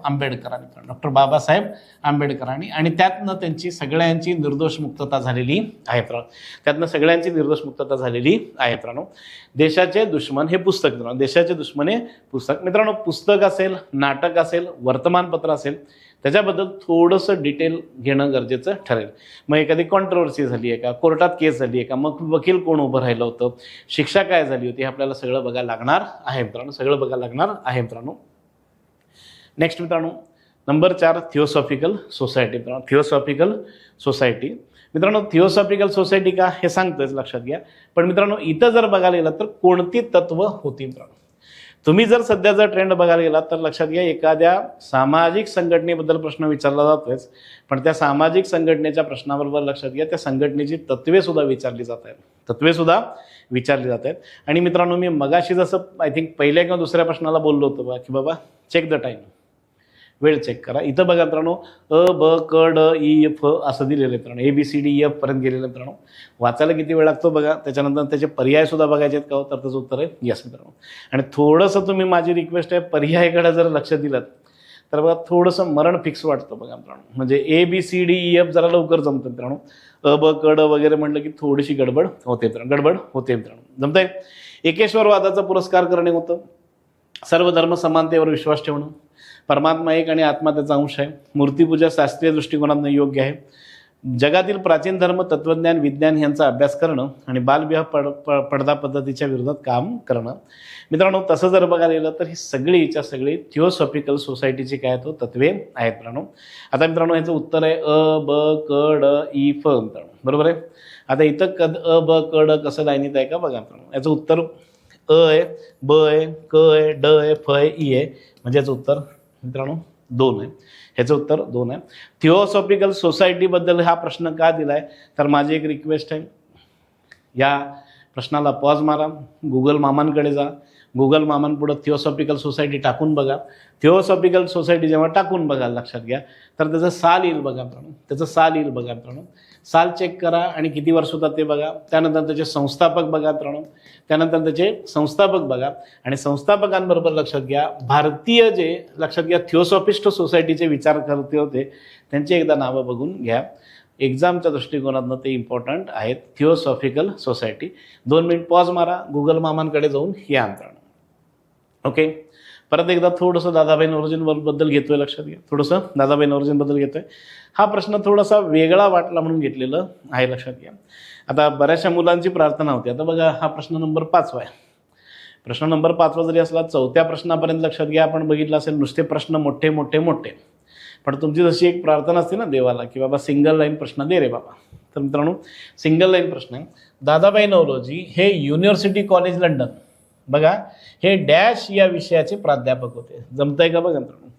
आंबेडकरांनी आणि त्यातनं त्यांची सगळ्यांची निर्दोष मुक्तता झालेली आहे. मित्रांनो, देशाचे दुश्मन हे पुस्तक मित्रांनो, पुस्तक असेल, नाटक असेल, वर्तमानपत्र असेल, त्याच्याबद्दल थोडंसं डिटेल घेणं गरजेचं ठरेल. मग एखादी कॉन्ट्रोवर्सी झाली आहे का, कोर्टात केस झाली आहे का, मग वकील कोण उभं राहिलं होतं, शिक्षा काय झाली होती, हे आपल्याला सगळं बघायला लागणार आहे मित्रांनो. नेक्स्ट मित्रांनो, नंबर 4 थिओसॉफिकल सोसायटी का हे सांगतोच, लक्षात घ्या. पण मित्रांनो, इथं जर बघायला गेलं तर कोणती तत्व होती मित्रांनो, तुम्ही जर सध्याचा ट्रेंड बघायला गेलात तर लक्षात घ्या, एखाद्या सामाजिक संघटनेबद्दल प्रश्न विचारला जातोच, पण त्या सामाजिक संघटनेच्या प्रश्नाबरोबर लक्षात घ्या त्या संघटनेची तत्वे सुद्धा विचारली जात आहेत. आणि मित्रांनो, मी मगाशी जसं आय थिंक पहिल्या किंवा दुसऱ्या प्रश्नाला बोललो होतो बा की बाबा चेक द टाईम, वेळ चेक करा. इथं बघा मित्रांनो, अ ब क ड ई फ असं दिलेलं आहे मित्रांनो, ABCDEF पर्यंत गेलेलं मित्रांनो. वाचायला किती वेळ लागतो बघा, त्याच्यानंतर त्याचे पर्याय सुद्धा बघायचे आहेत का, तर त्याचं उत्तर आहे यस मित्रांनो. आणि थोडंसं तुम्ही, माझी रिक्वेस्ट आहे, पर्यायाकडे जर लक्ष दिलं तर बघा थोडंसं मरण फिक्स वाटतं बघा मित्रांनो. म्हणजे ABCDEF जरा लवकर जमतं मित्रांनो, अ ब क ड वगैरे म्हटलं की थोडीशी गडबड होते मित्रांनो. जमतंय. एकेश्वरवादाचा पुरस्कार करणे होतं, सर्व धर्म समानतेवर विश्वास ठेवणं, परमात्मा एक आणि आत्मा त्याचा अंश आहे, मूर्तीपूजा शास्त्रीय दृष्टिकोनातून योग्य आहे, जगातील प्राचीन धर्म, तत्वज्ञान, विज्ञान यांचा अभ्यास करणं आणि बालविवाह पडदा पद्धतीच्या विरोधात काम करणं. मित्रांनो, तसं जर बघायला गेलं तर ही सगळी थिओसॉफिकल सोसायटीची काय तो तत्वे आहेत मित्रांनो. आता मित्रांनो, ह्याचं उत्तर आहे अ ब क ड ई फ मित्रांनो, बरोबर आहे. आता इथं अ ब क ड कसं लाईनीत आहे का बघा मित्रांनो. याचं उत्तर अ आहे, ब आहे, क आहे, ड आहे, फ आहे, ई आहे. म्हणजे याचं उत्तर मित्रांनो 2 आहे. ह्याचं उत्तर 2 आहे. थिओसॉफिकल सोसायटीबद्दल हा प्रश्न का दिला आहे, तर माझी एक रिक्वेस्ट आहे, या प्रश्नाला पॉज मारा, गुगल मामांकडे जा, गुगल मामांपुढं थिओसॉफिकल सोसायटी टाकून बघा. थिओसॉफिकल सोसायटी जेव्हा टाकून बघाल लक्षात घ्या तर त्याचं साल येईल बघा मित्रांनो, साल चेक करा आणि किती वर्ष होतात ते बघा. त्यानंतर त्याचे संस्थापक बघा मित्रांनो, आणि संस्थापकांबरोबर लक्षात घ्या भारतीय जे लक्षात घ्या थिओसॉफिस्ट सोसायटीचे विचारकर्ते होते त्यांची एकदा नावं बघून घ्या. एक्झामच्या दृष्टिकोनातून ते इम्पॉर्टंट आहेत. Theosophical society. 2 मिनिट पॉज मारा, गुगल मामांकडे जाऊन या मित्रांनो. ओके. परत एकदा थोडंसं दादाभाई नौरोजींबद्दल घेतोय, लक्षात घ्या, थोडंसं दादाभाई नौरोजींबद्दल घेतोय. हा प्रश्न थोडासा वेगळा वाटला म्हणून घेतलेलं आहे, लक्षात घ्या. आता बऱ्याचशा मुलांची प्रार्थना होती. आता बघा, हा प्रश्न नंबर 5 आहे. प्रश्न नंबर 5 जरी असला, 4थ्या प्रश्नापर्यंत लक्षात घ्या आपण बघितलं असेल नुसते प्रश्न मोठे मोठे मोठे. पण तुमची जशी एक प्रार्थना असते ना देवाला की बाबा सिंगल लाईन प्रश्न दे रे बाबा, तर मित्रांनो सिंगल लाईन प्रश्न आहे. दादाभाई नौरोजी हे युनिव्हर्सिटी कॉलेज लंडन, बघा, हे डॅश या विषयाचे प्राध्यापक होते. जमतंय का बघा मित्रांनो,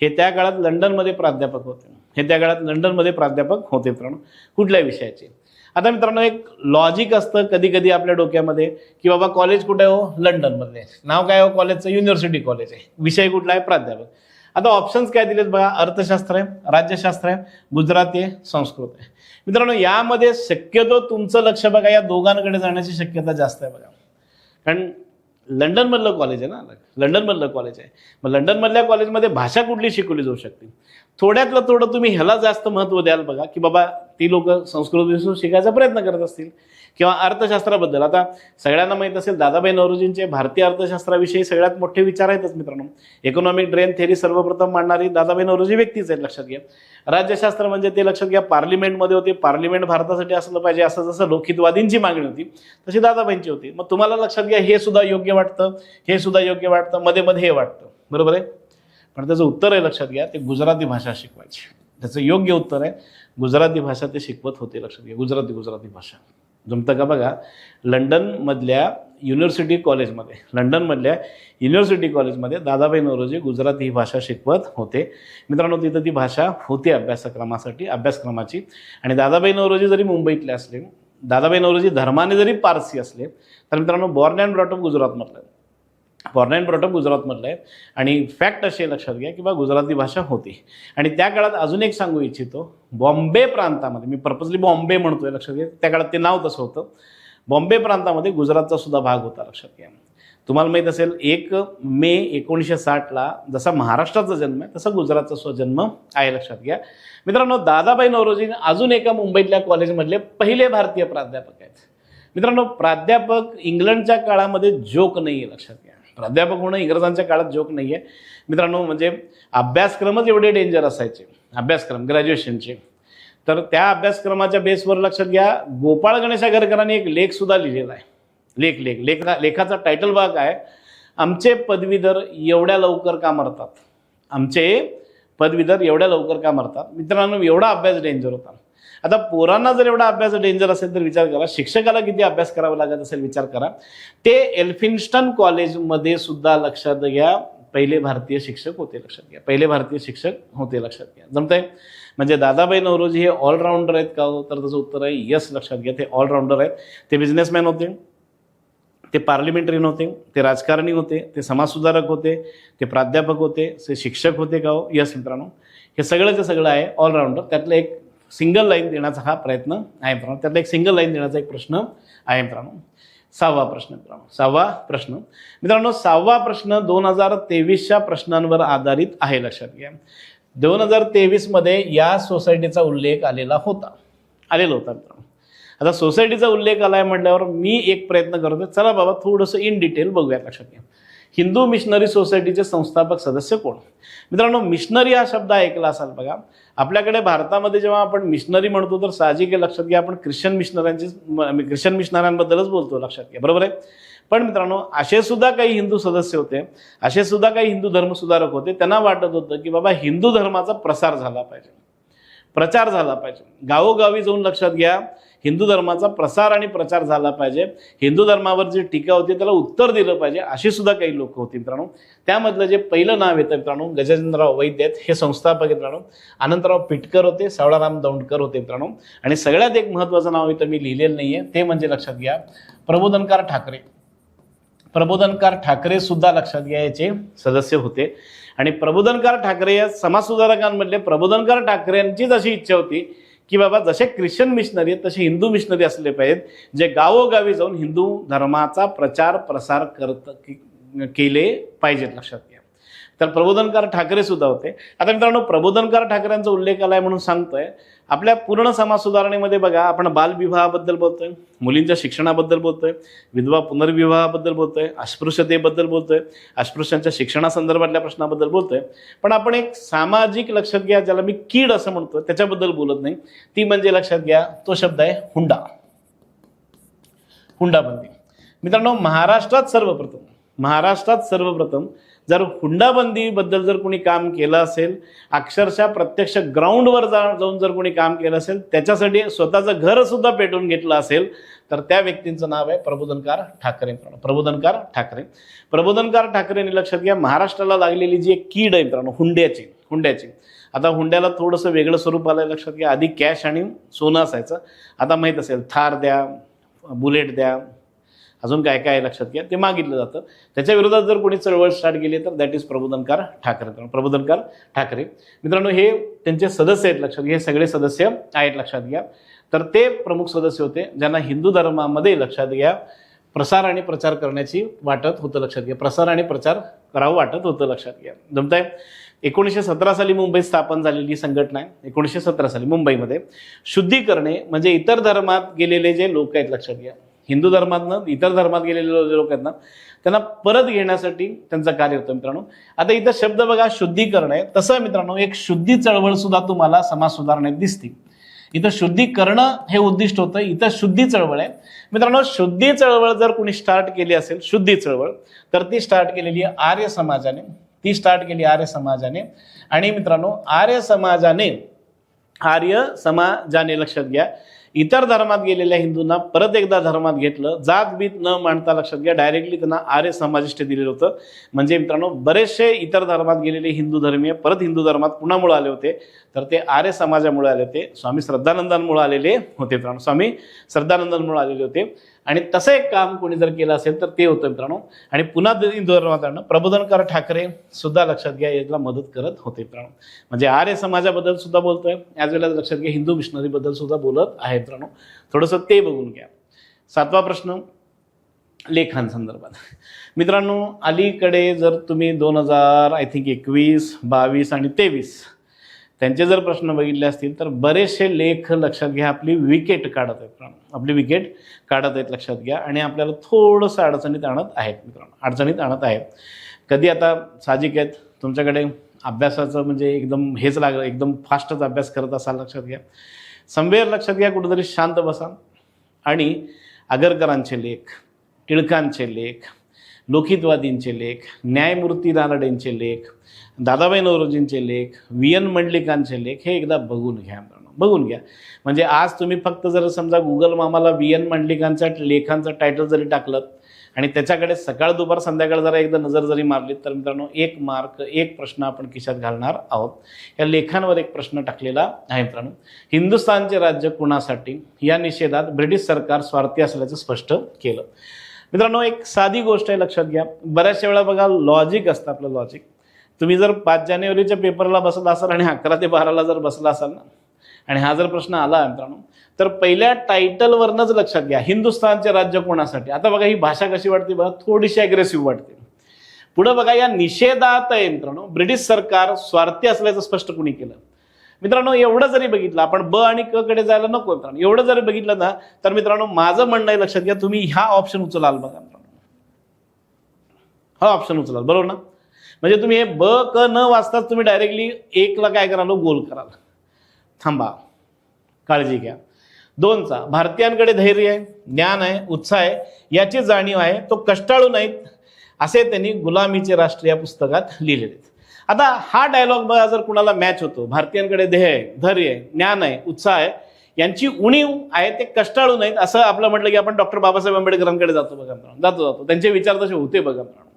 हे त्या काळात लंडनमध्ये प्राध्यापक होते. हे त्या काळात लंडनमध्ये प्राध्यापक होते मित्रांनो, कुठल्या विषयाचे. आता मित्रांनो एक लॉजिक असतं कधी कधी आपल्या डोक्यामध्ये की बाबा कॉलेज कुठे हो, लंडनमध्ये. नाव काय हो कॉलेजचं, युनिव्हर्सिटी कॉलेज आहे. विषय कुठला आहे, प्राध्यापक. आता ऑप्शन्स काय दिलेत बघा, अर्थशास्त्र आहे, राज्यशास्त्र आहे, गुजराती आहे, संस्कृत आहे. मित्रांनो यामध्ये शक्यतो तुमचं लक्ष बघा या दोघांकडे जाण्याची शक्यता जास्त आहे बघा, कारण लंडनमधलं कॉलेज आहे ना, लंडनमधलं कॉलेज आहे. मग लंडनमधल्या कॉलेजमध्ये भाषा कुठली शिकवली जाऊ शकते. थोड्यातलं थोडं तुम्ही ह्याला जास्त महत्त्व द्याल बघा की बाबा ती लोक संस्कृत शिकायचा प्रयत्न करत असतील किंवा अर्थशास्त्राबद्दल. आता सगळ्यांना माहीत असेल दादाभाई नौरोजींचे भारतीय अर्थशास्त्राविषयी सगळ्यात मोठे विचार आहेतच मित्रांनो. इकॉनॉमिक ड्रेन थेरी सर्वप्रथम मांडणारी दादाभाई नौरोजी व्यक्तीच आहेत, लक्षात घ्या. राज्यशास्त्र म्हणजे ते लक्षात घ्या पार्लिमेंटमध्ये होते. पार्लिमेंट भारतासाठी असलं पाहिजे असं जसं लोकहितवादींची मागणी होती तशी दादाभाईंची होती. मग तुम्हाला लक्षात घ्या हे सुद्धा योग्य वाटतं, हे सुद्धा योग्य वाटतं, मध्ये मध्ये हे वाटतं, बरोबर आहे. पण त्याचं उत्तर आहे लक्षात घ्या ते गुजराती भाषा शिकवायची. त्याचं योग्य उत्तर आहे गुजराती भाषा ते शिकवत होते, लक्षात घ्या. गुजराती भाषा जमतं का बघा. लंडनमधल्या युनिव्हर्सिटी कॉलेजमध्ये दादाभाई नौरोजी गुजराती ही भाषा शिकवत होते मित्रांनो. तिथं ती भाषा होती अभ्यासक्रमाची. आणि दादाभाई नौरोजी जरी मुंबईतले असले, दादाभाई नौरोजी धर्माने जरी पारसी असले, तर मित्रांनो बॉर्न अँड ब्रॉटअप गुजरातमधलं आहे. आणि फॅक्ट असे लक्षात घ्या की बा गुजराती भाषा होती. आणि त्या काळात अजून एक सांगू इच्छितो, बॉम्बे प्रांतामध्ये, मी पर्पजली बॉम्बे म्हणतोय लक्षात घ्या, त्या काळात ते नाव तसं होतं. बॉम्बे प्रांतामध्ये गुजरातचा सुद्धा भाग होता, लक्षात घ्या. तुम्हाला माहीत असेल 1 मे 1960 जसा महाराष्ट्राचा जन्म आहे तसा गुजरातचा स्वजन्म आहे, लक्षात घ्या. मित्रांनो दादाभाई नौरोजी अजून एका मुंबईतल्या कॉलेजमधले पहिले भारतीय प्राध्यापक आहेत. मित्रांनो प्राध्यापक इंग्लंडच्या काळामध्ये जोक नाही आहे, लक्षात घ्या. प्राध्यापक होणं इंग्रजांच्या काळात जोक नाही आहे मित्रांनो. म्हणजे अभ्यासक्रमच एवढे डेंजर असायचे, अभ्यासक्रम ग्रॅज्युएशनचे. तर त्या अभ्यासक्रमाच्या बेसवर लक्षात घ्या गोपाळ गणेश आगरकरांनी एक लेख सुद्धा लिहिलेला आहे. लेखाचा टायटल बघा काय, आमचे पदवीधर एवढ्या लवकर का मरतात. मित्रांनो एवढा अभ्यास डेंजर होता. आता पोरांना जर एवढा अभ्यास डेंजर असेल तर विचार करा शिक्षकाला किती अभ्यास करावा लागत असेल, विचार करा. ते एल्फिन्स्टन कॉलेजमध्ये सुद्धा लक्षात घ्या पहिले भारतीय शिक्षक होते, लक्षात घ्या. लक्षात घ्या. जमतंय. म्हणजे दादाभाई नौरोजी हे ऑलराऊंडर आहेत का, तर त्याचं उत्तर आहे यस, लक्षात घ्या. ते ऑलराऊंडर आहेत. ते बिझनेसमॅन होते, ते पार्लिमेंटरीन होते, ते राजकारणी होते, ते समाजसुधारक होते, ते प्राध्यापक होते, ते शिक्षक होते का हो, यस मित्रांनो. हे सगळंचं सगळं आहे ऑलराऊंडर. त्यातलं एक सिंगल लाईन देण्याचा हा प्रयत्न आहे मित्रांनो. त्यातला एक सिंगल लाईन देण्याचा एक प्रश्न आहे मित्रांनो. 6वा प्रश्न मित्रांनो 6वा प्रश्न 2023च्या प्रश्नांवर आधारित आहे, लक्षात घ्या. 2023 मध्ये या सोसायटीचा उल्लेख आलेला होता मित्रांनो. आता सोसायटीचा उल्लेख आलाय म्हटल्यावर मी एक प्रयत्न करतोय, चला बाबा थोडंसं इन डिटेल बघूया, लक्षात घ्या. हिंदू मिशनरी सोसायटीचे संस्थापक सदस्य कोण. मित्रांनो मिशनरी हा शब्द ऐकला असाल बघा. आपल्याकडे भारतामध्ये जेव्हा आपण मिशनरी म्हणतो तर साहजिक आहे, लक्षात घ्या, आपण ख्रिश्चन मिशनऱ्यांबद्दलच बोलतो, लक्षात घ्या, बरोबर आहे. पण मित्रांनो असे सुद्धा काही हिंदू सदस्य होते, असे सुद्धा काही हिंदू धर्मसुधारक होते. त्यांना वाटत होतं की बाबा हिंदू धर्माचा प्रचार झाला पाहिजे. गावोगावी जाऊन लक्षात घ्या हिंदू धर्माचा प्रसार आणि प्रचार झाला पाहिजे. हिंदू धर्मावर जी टीका होती त्याला उत्तर दिलं पाहिजे, अशी सुद्धा काही लोक होती मित्रांनो. त्यामधलं जे पहिलं नाव येतं मित्रांनो गजेंद्रराव वैद्य आहेत, हे संस्थापक आहेत मित्रांनो. अनंतराव पिटकर होते, सावळाराम दौंडकर होते मित्रांनो. आणि सगळ्यात एक महत्त्वाचं नाव इथं मी लिहिलेलं नाहीये, ते म्हणजे लक्षात घ्या प्रबोधनकार ठाकरे सुद्धा लक्षात घ्या याचे सदस्य होते. आणि प्रबोधनकार ठाकरे या समाजसुधारकांमधले प्रबोधनकार ठाकरेंचीच अशी इच्छा होती की बाबा जसे ख्रिश्चन मिशनरी आहेत तसे हिंदू मिशनरी असले पाहिजेत, जे गावोगावी जाऊन हिंदू धर्माचा प्रचार प्रसार केले पाहिजेत, लक्षात घ्या. तर प्रबोधनकार ठाकरे सुद्धा होते. आता मित्रांनो, प्रबोधनकार ठाकरेंचा उल्लेख आलाय म्हणून सांगतोय, आपल्या पूर्ण समाज सुधारणेमध्ये बघा, आपण बालविवाहाबद्दल बोलतोय, मुलींच्या शिक्षणाबद्दल बोलतोय, विधवा पुनर्विवाहाबद्दल बोलतोय, अस्पृश्यतेबद्दल बोलतोय, अस्पृश्यांच्या शिक्षणासंदर्भातल्या प्रश्नाबद्दल बोलतोय. पण आपण एक सामाजिक, लक्षात घ्या, ज्याला मी कीड असं म्हणतो, त्याच्याबद्दल बोलत नाही. ती म्हणजे, लक्षात घ्या, तो शब्द आहे हुंडा. हुंडाबंदी. मित्रांनो, महाराष्ट्रात सर्वप्रथम जर हुंडाबंदीबद्दल जर कोणी काम केलं असेल, अक्षरशः प्रत्यक्ष ग्राउंडवर जाऊन जर कोणी काम केलं असेल, त्याच्यासाठी स्वतःचं घर सुद्धा पेटवून घेतलं असेल, तर त्या व्यक्तींचं नाव आहे प्रबोधनकार ठाकरे. प्रबोधनकार ठाकरेंनी, लक्षात घ्या, महाराष्ट्राला लागलेली जी एक कीड आहे मित्रांनो, हुंड्याची. आता हुंड्याला थोडंसं वेगळं स्वरूप आलं, लक्षात घ्या. आधी कॅश आणि सोनं असायचं, आता माहीत असेल थार द्या, बुलेट द्या, अजून काय काय लक्षात घ्या, ते मागितलं जातं. त्याच्या विरोधात जर कोणी चळवळ स्टार्ट केली तर दॅट इज प्रबोधनकार ठाकरे. मित्रांनो, हे त्यांचे सदस्य आहेत, लक्षात घ्या, हे सगळे सदस्य आहेत, लक्षात घ्या. तर ते प्रमुख सदस्य होते ज्यांना हिंदू धर्मामध्ये, लक्षात घ्या, प्रसार आणि प्रचार करण्याची वाटत होतं, लक्षात घ्या, प्रसार आणि प्रचार करावं वाटत होतं, लक्षात घ्या. जमताय? 1917 साली मुंबईत स्थापन झालेली संघटना आहे. 1917 साली मुंबईमध्ये शुद्धीकरणे म्हणजे इतर धर्मात गेलेले जे लोक आहेत, लक्षात घ्या, हिंदू धर्मातनं इतर धर्मात गेलेले जे लोक आहेत ना, त्यांना परत घेण्यासाठी त्यांचं कार्य होतं मित्रांनो. आता इथं शब्द बघा, शुद्धीकरण आहे. तसं मित्रांनो, एक शुद्धी चळवळ सुद्धा तुम्हाला समाज सुधारणेत दिसते. इथं शुद्धीकरण हे उद्दिष्ट होतं, इथं शुद्धी चळवळ आहे. मित्रांनो, शुद्धी चळवळ जर कोणी स्टार्ट केली असेल, शुद्धी चळवळ, तर ती स्टार्ट केलेली आर्य समाजाने. आणि मित्रांनो, आर्य समाजाने, लक्षात घ्या, इतर धर्मात गेलेल्या हिंदूंना परत एकदा धर्मात घेतलं, जात बीत न मांडता, लक्षात घ्या, डायरेक्टली त्यांना आर्य समाजिष्ट दिलेलं होतं. म्हणजे मित्रांनो, बरेचसे इतर धर्मात गेलेले हिंदू धर्मीय परत हिंदू धर्मात पुन्हामुळे आले होते, तर ते आर्य समाजामुळे आले होते, स्वामी श्रद्धानंदांमुळे आलेले होते मित्रांनो, आणि तसं एक काम कोणी जर केलं असेल तर ते होतं मित्रांनो. आणि पुन्हा हिंदू धर्मात प्रबोधनकार ठाकरे सुद्धा, लक्षात घ्या, याला मदत करत होते मित्रांनो. म्हणजे आर्य समाजाबद्दल सुद्धा बोलतोय, याच वेळेला, लक्षात घ्या, हिंदू मिशनरीबद्दल सुद्धा बोलत आहे मित्रांनो. थोडंसं ते बघून घ्या. 7वा प्रश्न, लेखांसंदर्भात. मित्रांनो, अलीकडे जर तुम्ही 2021, 22 आणि 23 त्यांचे जर प्रश्न बघितले असतील तर बरेचसे लेख, लक्षात घ्या, आपली विकेट काढत आहेत, लक्षात घ्या, आणि आपल्याला थोडंसं अडचणीत आणत आहेत मित्रांनो, कधी आता साहजिक आहेत, तुमच्याकडे अभ्यासाचं म्हणजे एकदम हेच लागलं, एकदम फास्टच अभ्यास करत असाल, लक्षात घ्या, संवेर, लक्षात घ्या, कुठेतरी शांत बसा आणि आगरकरांचे लेख, टिळकांचे लेख, लोकहितवादींचे लेख, न्यायमूर्ती रानडेंचे लेख, दादाबाई नौरोजींचे लेख, VN मंडलिकांचे लेख, हे एकदा बघून घ्या. म्हणजे आज तुम्ही फक्त जर समजा गुगल मामाला VN मंडलिकांच्या लेखांचं टायटल जरी टाकलं आणि त्याच्याकडे सकाळ दुपार संध्याकाळ जरा एकदा नजर जरी मारली, तर मित्रांनो, 1 मार्क, 1 प्रश्न आपण खिशात घालणार आहोत. या लेखांवर एक प्रश्न टाकलेला आहे मित्रांनो. हिंदुस्थानचे राज्य कुणासाठी या निषेधात ब्रिटिश सरकार स्वार्थी असल्याचं स्पष्ट केलं. मित्रांनो, एक साधी गोष्ट आहे, लक्षात घ्या, बऱ्याचशा वेळा बघा, लॉजिक असतं आपलं, लॉजिक. तुम्ही जर 5 जानेवारीच्या पेपरला बसला असाल आणि 11 ते 12ला जर बसला असाल ना, आणि हा जर प्रश्न आला मित्रांनो, तर पहिल्या टायटलवरनंच लक्षात घ्या, हिंदुस्थानचे राज्य कोणासाठी. आता बघा, ही भाषा कशी वाटते बघा, थोडीशी अग्रेसिव्ह वाटते. पुढे बघा, या निषेधात आहे मित्रांनो, ब्रिटिश सरकार स्वार्थी असल्याचं स्पष्ट कुणी केलं. मित्रांनो, एवढं जरी बघितलं, आपण ब आणि क कडे जायला नको मित्रांनो, एवढं जरी बघितलं ना, तर मित्रांनो, माझं म्हणणं आहे, लक्षात घ्या, तुम्ही हा ऑप्शन उचलाल बघा मित्रांनो, हा ऑप्शन उचलाल, बरोबर ना. म्हणजे तुम्ही हे ब क न वाचताच तुम्ही डायरेक्टली 1ला काय कराल, गोल कराल. थांबा, काळजी घ्या. 2चा, भारतीयांकडे धैर्य आहे, ज्ञान आहे, उत्साह आहे, याची जाणीव आहे, तो कष्टाळू नाहीत, असे त्यांनी गुलामीचे राष्ट्र या पुस्तकात लिहिलेले. आता हा डायलॉग बघा, जर कुणाला मॅच होतो, भारतीयांकडे धैर्य आहे, ज्ञान आहे, उत्साह आहे, यांची उणीव आहे, ते कष्टाळू नाहीत, असं आपलं म्हटलं की आपण डॉक्टर बाबासाहेब आंबेडकरांकडे जातो बघा मित्रांनो, जातो, त्यांचे विचार तसे होते बघा मित्रांनो.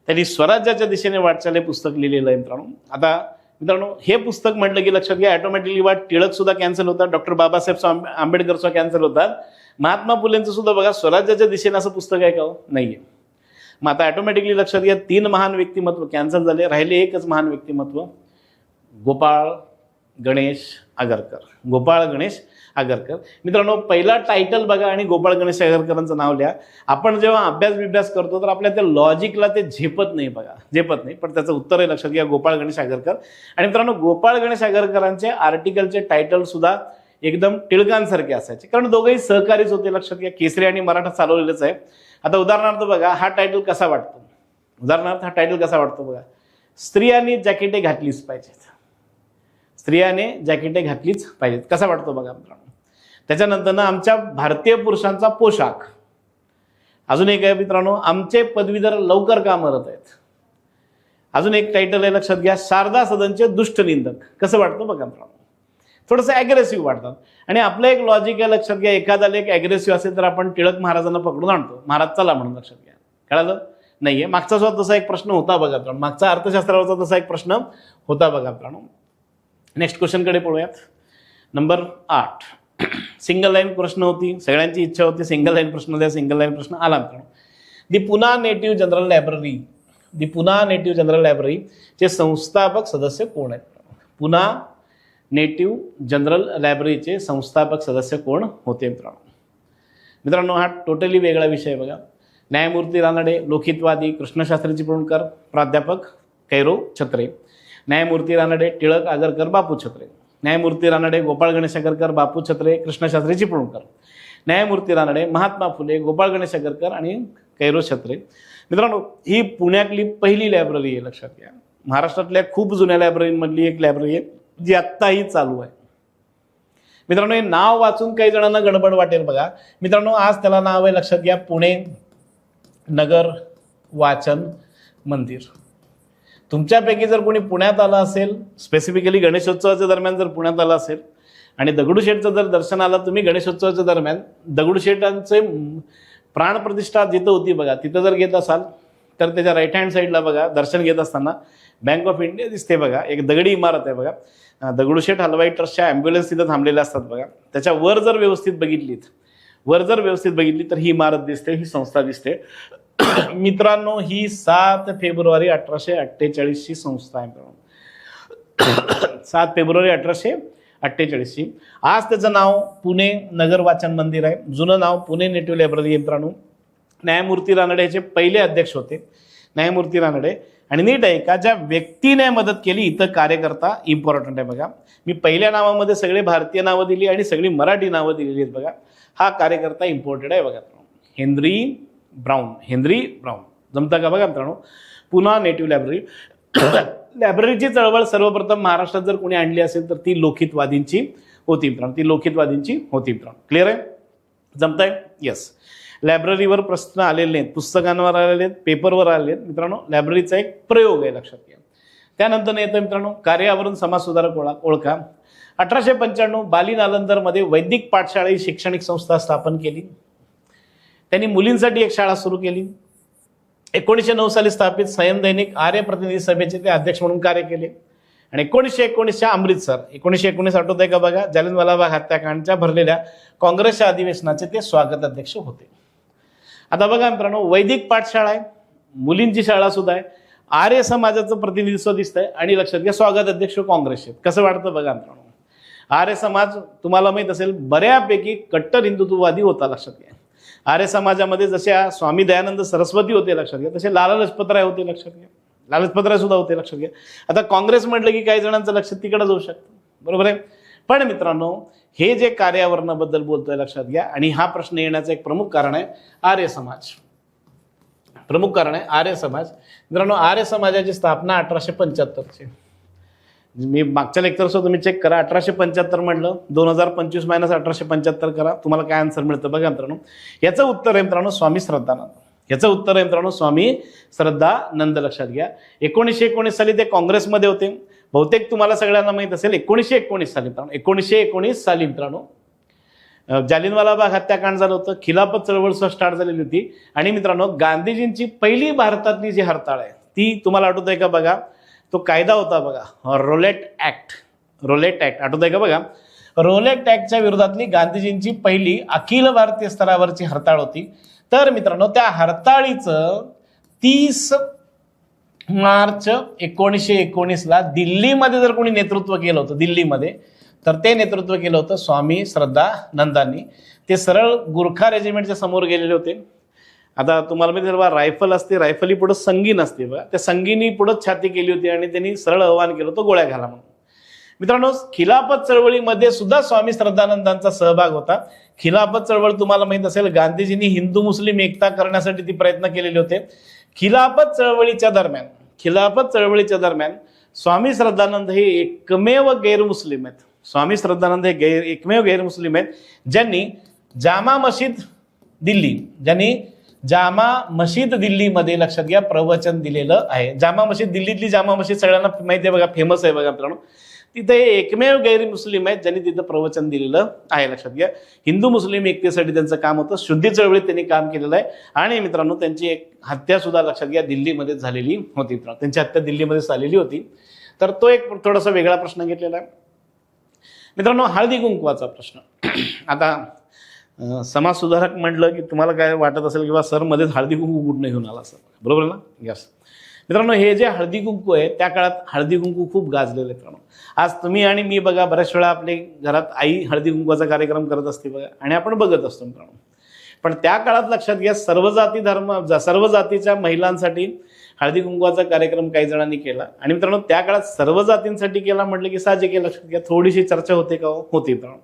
त्यांनी स्वराज्याच्या दिशेने वाटचाल हे पुस्तक लिहिलेलं आहे मित्रांनो. आता मित्रांनो, हे पुस्तक म्हटलं की लक्षात घ्या, ऑटोमॅटिकली टिळक सुद्धा कॅन्सल होतात, डॉक्टर बाबासाहेब आंबेडकर सुद्धा कॅन्सल होतात, महात्मा फुलेंचं सुद्धा बघा स्वराज्याच्या दिशेने असं पुस्तक आहे का हो? नाहीये. मग आता ऑटोमॅटिकली लक्षात घ्या, 3 महान व्यक्तिमत्व कॅन्सल झाले, राहिले एकच महान व्यक्तिमत्व, गोपाळ गणेश आगरकर. आगरकर. मित्रांनो, पहिला टायटल बघा आणि गोपाळ गणेश आगरकरांचं नाव लिहा. आपण जेव्हा अभ्यास करतो तर आपल्या त्या लॉजिकला ते झेपत नाही बघा, झेपत नाही. पण त्याचं उत्तर आहे, लक्षात घ्या, गोपाळ गणेश आगरकर. आणि मित्रांनो, गोपाळ गणेश आगरकरांचे आर्टिकलचे टायटल सुद्धा एकदम टिळकांसारखे असायचे, कारण दोघेही सहकारीच होते. लक्षात घ्या, केसरी आणि मराठा चालवलेलंच आहे. आता उदाहरणार्थ बघा, हा टायटल कसा वाटतो, बघा, स्त्रियांनी जॅकेटे घातलीच पाहिजेत, स्त्रियाने जॅकेटे घातलीच पाहिजेत, कसा वाटतो बघा मित्रांनो. त्याच्यानंतर ना, आमच्या भारतीय पुरुषांचा पोशाख. अजून एक आहे मित्रांनो, आमचे पदवीधर लवकर का मरत आहेत. अजून एक टायटल आहे, लक्षात घ्या, शारदा सदनचे दुष्ट निंदक. कसं वाटतं बघा मित्रांनो, थोडंसं ॲग्रेसिव्ह वाटतात. आणि आपलं एक लॉजिक आहे, लक्षात घ्या, एखादा लेख ॲग्रेसिव्ह असेल तर आपण टिळक महाराजांना पकडून आणतो, महाराज चला म्हणून. लक्षात घ्या, कळालं नाहीये. मागचा सुद्धा तसा एक प्रश्न होता बघा मित्रांनो, मागचा अर्थशास्त्रावरचा तसा एक प्रश्न होता बघा मित्रांनो. नेक्स्ट क्वेश्चनकडे पळूयात. नंबर 8, सिंगल लाईन प्रश्न होती, सगळ्यांची इच्छा होती सिंगल लाईन प्रश्न द्या. सिंगल लाईन प्रश्न आला मित्रांनो. दी पुणा नेटिव्ह जनरल लायब्ररीचे संस्थापक सदस्य कोण आहेत. पुणा नेटिव्ह जनरल लायब्ररीचे संस्थापक सदस्य कोण होते मित्रांनो. हा टोटली वेगळा विषय बघा. न्यायमूर्ती रानडे, लोकहितवादी कृष्णशास्त्री चिपळूणकर, प्राध्यापक कैरो छत्रे. न्यायमूर्ती रानडे, टिळक आगरकर, बापू छत्रे. न्यायमूर्ती रानडे, गोपाळ गणेश आगरकर, बापू छत्रे, कृष्णशास्त्री चिपळूणकर. न्यायमूर्ती रानडे, महात्मा फुले, गोपाळ गणेश आगरकर आणि कैरो छत्रे. मित्रांनो, ही पुण्यातली पहिली लायब्ररी आहे, लक्षात घ्या. महाराष्ट्रातल्या खूप जुन्या लायब्ररीमधली एक लायब्ररी आहे, जी आत्ताही चालू आहे. मित्रांनो, हे नाव वाचून काही जणांना गडबड वाटेल बघा मित्रांनो. आज त्याला नाव आहे, लक्षात घ्या, पुणे नगर वाचन मंदिर. तुमच्यापैकी जर कोणी पुण्यात आला असेल, स्पेसिफिकली गणेशोत्सवाच्या दरम्यान जर पुण्यात आला असेल आणि दगडूशेठचं जर दर्शन आलं, तुम्ही गणेशोत्सवाच्या दरम्यान दगडूशेठांचे प्राणप्रतिष्ठा जिथं होती बघा, तिथं जर घेत असाल तर त्याच्या राईट हँड साईडला बघा, दर्शन घेत असताना बँक ऑफ इंडिया दिसते बघा, एक दगडी इमारत आहे बघा. दगडूशेठ हलवाई ट्रस्टच्या ॲम्ब्युलन्स तिथं थांबलेल्या असतात बघा. त्याच्या वर जर व्यवस्थित बघितली तर ही इमारत दिसते, ही संस्था दिसते. मित्रांनो, ही 7 फेब्रुवारी 1848 ची संस्था आहे. 7 फेब्रुवारी 1848 आज त्याचं नाव पुणे नगर वाचन मंदिर आहे. जुनं नाव पुणे नेटिव्ह लायब्ररी आहे मित्रांनो. न्यायमूर्ती रानडे याचे पहिले अध्यक्ष होते, न्यायमूर्ती रानडे. आणि नीट आहे का, ज्या व्यक्तीने मदत केली, इथं कार्यकर्ता इम्पॉर्टंट आहे बघा. मी पहिल्या नावामध्ये सगळे भारतीय नावं दिली आणि सगळी मराठी नावं दिलेली आहेत बघा. हा कार्यकर्ता इम्पॉर्टंट आहे बघा. हेनरी ब्राऊन जमतं का बघा मित्रांनो. पुणा नेटिव्ह लायब्ररीची चळवळ सर्वप्रथम महाराष्ट्रात जर कोणी आणली असेल तर ती लोकहितवादींची होती मित्रांनो. क्लिअर आहे, जमतंय. येस, लायब्ररीवर प्रश्न आलेले आहेत, पुस्तकांवर आलेले आहेत, पेपरवर आलेले आहेत मित्रांनो. लायब्ररीचा एक प्रयोग आहे, लक्षात घ्या. त्यानंतर येतं मित्रांनो, कार्यावरून समाज सुधारक ओळखा. 1895 बाली नालंदरमध्ये वैदिक पाठशाळा ही शैक्षणिक संस्था स्थापन केली. त्यांनी मुलींसाठी एक शाळा सुरू केली. 1909 साली स्थापित स्वयं दैनिक आर्य प्रतिनिधी सभेचे ते अध्यक्ष म्हणून कार्य केले. आणि 1919च्या अमृतसर, 1919 आठवत आहे का बघा, जालियनवाला बाग हत्याकांडच्या भरलेल्या काँग्रेसच्या अधिवेशनाचे ते स्वागत अध्यक्ष होते. आता बघा मित्रांनो, वैदिक पाठशाळा आहे, मुलींची शाळा सुद्धा आहे, आर्य समाजाचं प्रतिनिधित्व दिसतंय आणि लक्षात घ्या स्वागत अध्यक्ष काँग्रेसचे. कसं वाटतं बघा मित्रांनो. आर्य समाज तुम्हाला माहित असेल बऱ्यापैकी कट्टर हिंदुत्ववादी होता, लक्षात घ्या. आर्य समाजामध्ये जसे स्वामी दयानंद सरस्वती होते, लक्षात घ्या, तसे लाला लजपतराय होते, लक्षात घ्या. लाला लजपतराय सुद्धा होते, लक्षात घ्या. आता काँग्रेस म्हटलं की काही जणांचं लक्ष तिकडे जाऊ शकतं, बरोबर आहे. पण मित्रांनो, हे जे कार्यावरणाबद्दल बोलतोय, लक्षात घ्या. आणि हा प्रश्न येण्याचं एक प्रमुख कारण आहे आर्य समाज. मित्रांनो, आर्य समाजाची स्थापना 1875 मी मागच्या लेक्चरसुद्धा तुम्ही चेक करा. 1875 म्हटलं 2025 मायनस 1875 करा, तुम्हाला काय आन्सर मिळतं बघा मित्रांनो. याचं उत्तर आहे मित्रांनो स्वामी श्रद्धानंद. लक्षात घ्या. 1919 साली ते काँग्रेसमध्ये होते. बहुतेक तुम्हाला सगळ्यांना माहित असेल 1919 साली मित्रांनो जालियनवाला बाग हत्याकांड झालं होतं. खिलाफत चळवळ स्टार्ट झालेली होती. आणि मित्रांनो, गांधीजींची पहिली भारतातली जी हरताळ आहे ती तुम्हाला आठवत आहे का बघा. तो कायदा होता बघा, रोलेट ऍक्ट आठवत आहे का बघा. रोलेट ऍक्टच्या विरोधातली गांधीजींची पहिली अखिल भारतीय स्तरावरची हरताळ होती. तर मित्रांनो, त्या हरताळीचं 30 मार्च 1919 दिल्लीमध्ये जर कोणी नेतृत्व केलं होतं, दिल्लीमध्ये, तर ते नेतृत्व केलं होतं स्वामी श्रद्धानंदांनी. ते सरळ गुरखा रेजिमेंटच्या समोर गेलेले होते. आता तुम्हाला माहिती बघा, रायफल असते, रायफली पुढं संगीन असते बघा, त्या संगीनी पुढं छाती केली होती आणि त्यांनी सरळ आवाहन केलं होतं गोळ्या घाला म्हणून. मित्रांनो, खिलाफत चळवळीमध्ये सुद्धा स्वामी श्रद्धानंदांचा सहभाग होता. खिलाफत चळवळ तुम्हाला माहित असेल, गांधीजींनी हिंदू मुस्लिम एकता करण्यासाठी ती प्रयत्न केलेले होते. खिलाफत चळवळीच्या दरम्यान स्वामी श्रद्धानंद हे एकमेव गैरमुस्लिम आहेत. स्वामी श्रद्धानंद हे एकमेव गैरमुस्लिम आहेत ज्यांनी जामा मशीद दिल्लीमध्ये लक्षात घ्या प्रवचन दिलेलं आहे. जामा मशीद, दिल्लीतली जामा मशीद सगळ्यांना माहिती आहे बघा, फेमस आहे बघा मित्रांनो. तिथे एकमेव गैरमुस्लिम आहेत ज्यांनी तिथं प्रवचन दिलेलं आहे. लक्षात घ्या, हिंदू मुस्लिम एकतेसाठी त्यांचं काम होतं. शुद्धी चळवळीत त्यांनी काम केलेलं आहे. आणि मित्रांनो, त्यांची एक हत्या सुद्धा लक्षात घ्या दिल्लीमध्ये झालेली होती. मित्रांनो, त्यांची हत्या दिल्लीमध्ये झालेली होती. तर तो एक थोडासा वेगळा प्रश्न घेतलेला आहे. मित्रांनो, हळदी कुंकवाचा प्रश्न. आता समाज सुधारक म्हटलं की तुम्हाला काय वाटत असेल किंवा सर मध्येच हळदी कुंकू कुठनं घेऊन आला सर, बरोबर ना? यस मित्रांनो, हे जे हळदी कुंकू आहे त्या काळात हळदी कुंकू खूप गाजलेले मित्रांनो. आज तुम्ही आणि मी बघा, बऱ्याच वेळा आपल्या घरात आई हळदी कुंकवाचा कार्यक्रम करत असते बघा, आणि आपण बघत असतो मित्रांनो. पण त्या काळात लक्षात घ्या, सर्व जातीच्या महिलांसाठी हळदी कुंकवाचा कार्यक्रम काही जणांनी केला. आणि मित्रांनो, त्या काळात सर्व जातींसाठी केला म्हटलं की साहजिक आहे, लक्षात घ्या थोडीशी चर्चा होते का? होती मित्रांनो.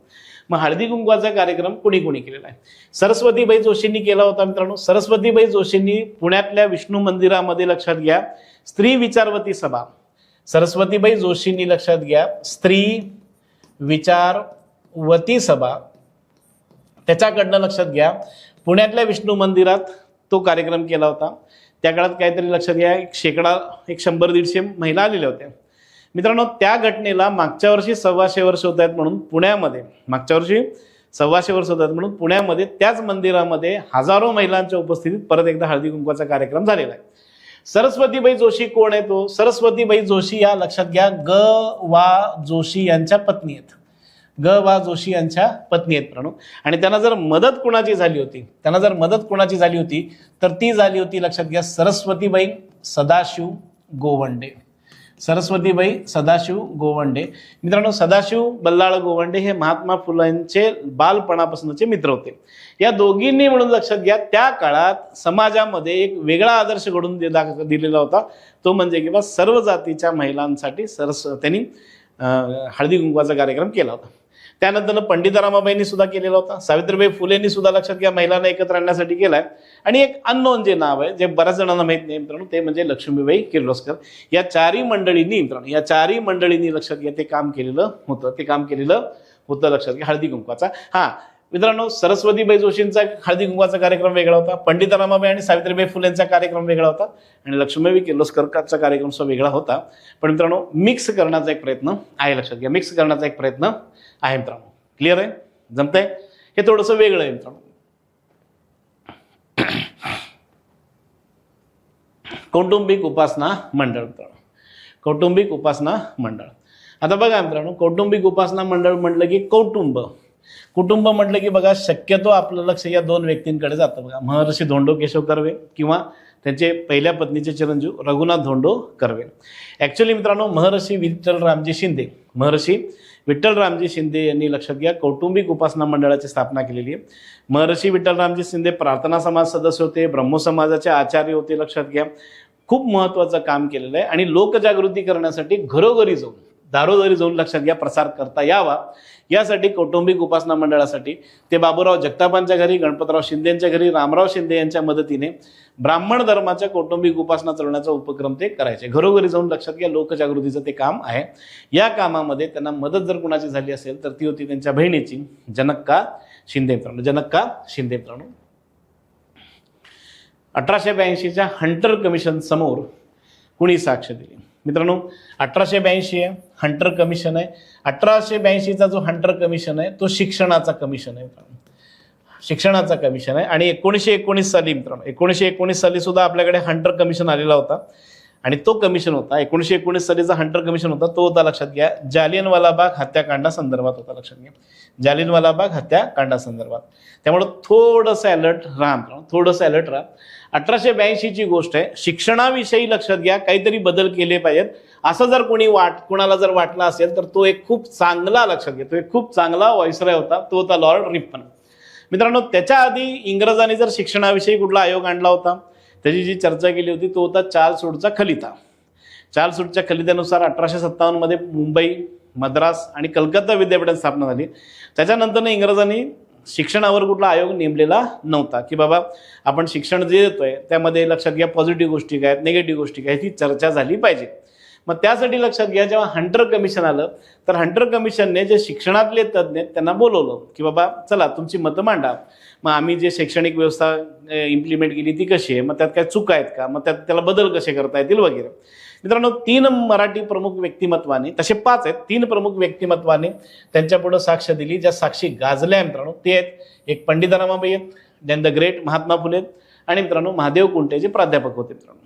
मग हळदी कुंकवाचा कार्यक्रम कोणी केलेला आहे? सरस्वतीबाई जोशींनी केला होता मित्रांनो. सरस्वतीबाई जोशींनी पुण्यातल्या विष्णू मंदिरामध्ये लक्षात घ्या स्त्री विचारवती सभा, सरस्वतीबाई जोशींनी लक्षात घ्या स्त्री विचारवती सभा, त्याच्याकडनं लक्षात घ्या पुण्यातल्या विष्णू मंदिरात तो कार्यक्रम केला होता. त्या काळात काहीतरी लक्षात घ्या 100-150 महिला आलेल्या होत्या मित्रांनो. त्या घटनेला मागच्या वर्षी 125 वर्ष होत आहेत म्हणून पुण्यामध्ये त्याच मंदिरामध्ये हजारो महिलांच्या उपस्थितीत परत एकदा हळदी कुंकवाचा कार्यक्रम झालेला आहे. सरस्वतीबाई जोशी कोण आहे? तो सरस्वतीबाई जोशी या लक्षात घ्या ग.वा. जोशी यांच्या पत्नी आहेत. ग.वा. जोशी यांच्या पत्नी आहेत मित्रांनो. आणि त्यांना जर मदत कोणाची झाली होती तर ती झाली होती लक्षात घ्या सरस्वतीबाई सदाशिव गोवंडे. मित्रांनो, सदाशिव बल्लाळ गोवंडे हे महात्मा फुलेंचे बालपणापासूनचे मित्र होते. या दोघींनी म्हणून लक्षात घ्या त्या काळात समाजामध्ये एक वेगळा आदर्श घडून दिलेला होता. तो म्हणजे किंवा सर्व जातीच्या महिलांसाठी त्यांनी हळदी कुंकवाचा कार्यक्रम केला होता. त्यानंतर पंडिता रमाबाईंनी सुद्धा केलेला होता. सावित्रीबाई फुलेंनी सुद्धा लक्षात घ्या महिलांना एकत्र आणण्यासाठी केलाय. आणि एक अननोन जे नाव आहे जे बऱ्याच जणांना माहित नाही मित्रांनो, ते म्हणजे लक्ष्मीबाई किर्लोस्कर. या चारही मंडळींनी लक्षात घ्या ते काम केलेलं होतं लक्षात घ्या हळदी कुंकवाचा. मित्रांनो, सरस्वतीबाई जोशींचा हळदी कुंकवाचा कार्यक्रम वेगळा होता, पंडिता रमाबाई आणि सावित्रीबाई फुलेंचा कार्यक्रम वेगळा होता, आणि लक्ष्मीबाई किर्लोस्करचा कार्यक्रम सुद्धा वेगळा होता. पण मित्रांनो, मिक्स करण्याचा एक प्रयत्न आहे. लक्षात घ्या मित्रांनो. क्लिअर आहे? जमतंय? हे थोडंसं वेगळं आहे मित्रांनो. कौटुंबिक उपासना मंडळ. आता बघा मित्रांनो, कौटुंबिक उपासना मंडळ म्हटलं की कुटुंब म्हटलं की बघा शक्यतो आपलं लक्ष या दोन व्यक्तींकडे जातं बघा, महर्षी धोंडो केशव कर्वे किंवा त्यांचे पहिल्या पत्नीचे चिरंजीव रघुनाथ धोंडो कर्वे. ऍक्च्युअली मित्रांनो, महर्षी विठ्ठलरामजी शिंदे यांनी लक्षात घ्या कौटुंबिक उपासना मंडळाची स्थापना केलेली आहे. महर्षी विठ्ठलरामजी शिंदे प्रार्थना समाज सदस्य होते, ब्रह्मो समाजाचे आचार्य होते. लक्षात घ्या खूप महत्वाचं काम केलेलं आहे. आणि लोकजागृती करण्यासाठी घरोघरी जाऊन दारोदारी जाऊन लक्षात घ्या प्रसार करता यावा यासाठी कौटुंबिक उपासना मंडळासाठी ते बाबूराव जगतापांच्या घरी, गणपतराव शिंदेच्या घरी, रामराव शिंदे यांच्या मदतीने ब्राह्मण धर्माच्या कौटुंबिक उपासना चालवण्याचा उपक्रम ते करायचे. घरोघरी जाऊन लक्षात घ्या लोकजागृतीचं ते काम आहे. या कामामध्ये त्यांना मदत जर कोणाची झाली असेल तर ती होती त्यांच्या बहिणीची जनक्का शिंदे मित्रांनो. 1882च्या हंटर कमिशन समोर कुणी साक्ष दिली? मित्रांनो, 1882 आहे, हंटर कमिशन आहे. 1882चा जो हंटर कमिशन आहे तो शिक्षणाचा कमिशन आहे. आणि 1919 साली मित्रांनो, 1919 साली सुद्धा आपल्याकडे हंटर कमिशन आलेला होता. आणि तो कमिशन होता 1919 सालीचा हंटर कमिशन होता, तो होता लक्षात घ्या जालियनवाला बाग हत्याकांडासंदर्भात होता, लक्षात घ्या जालियनवाला बाग हत्याकांडासंदर्भात. त्यामुळे थोडंसं अलर्ट राहा, थोडंसं अलर्ट राहा. 1882ची गोष्ट आहे. शिक्षणाविषयी लक्षात घ्या काहीतरी बदल केले पाहिजेत असं जर कुणाला जर वाटलं असेल तर तो एक खूप चांगला, लक्षात घ्या तो एक खूप चांगला व्हाईसरॉय होता, तो होता लॉर्ड रिपन. मित्रांनो त्याच्या आधी इंग्रजांनी जर शिक्षणाविषयी कुठला आयोग आणला होता त्याची जी चर्चा केली होती तो होता चार्ल्स वूडचा खलिता. चार्ल्स वूडच्या खलित्यानुसार 1857 मध्ये मुंबई, मद्रास आणि कलकत्ता विद्यापीठात स्थापना झाली. त्याच्यानंतर इंग्रजांनी शिक्षणावर कुठला आयोग नेमलेला नव्हता की बाबा आपण शिक्षण जे देतोय त्यामध्ये लक्षात घ्या पॉझिटिव्ह गोष्टी काय आहेत, निगेटिव्ह गोष्टी काय ती चर्चा झाली पाहिजे. मग त्यासाठी लक्षात घ्या जेव्हा हंटर कमिशन आलं तर हंटर कमिशनने जे शिक्षणातले तज्ज्ञ आहेत त्यांना बोलवलं की बाबा चला तुमची मतं मांडा, मग आम्ही जे शैक्षणिक व्यवस्था इम्प्लिमेंट केली ती कशी आहे, मग त्यात काय चुका आहेत का, मग त्याला बदल कसे करता येतील वगैरे. मित्रांनो 3 मराठी प्रमुख व्यक्तिमत्वाने, तसे 5 आहेत, 3 प्रमुख व्यक्तिमत्वाने त्यांच्या पुढे साक्ष दिली, ज्या साक्षी गाजल्या मित्रांनो ते आहेत एक पंडित रमाबाई आहेत, then the great Mahatma Phule आणि मित्रांनो महादेव कुंटे जे प्राध्यापक होते. मित्रांनो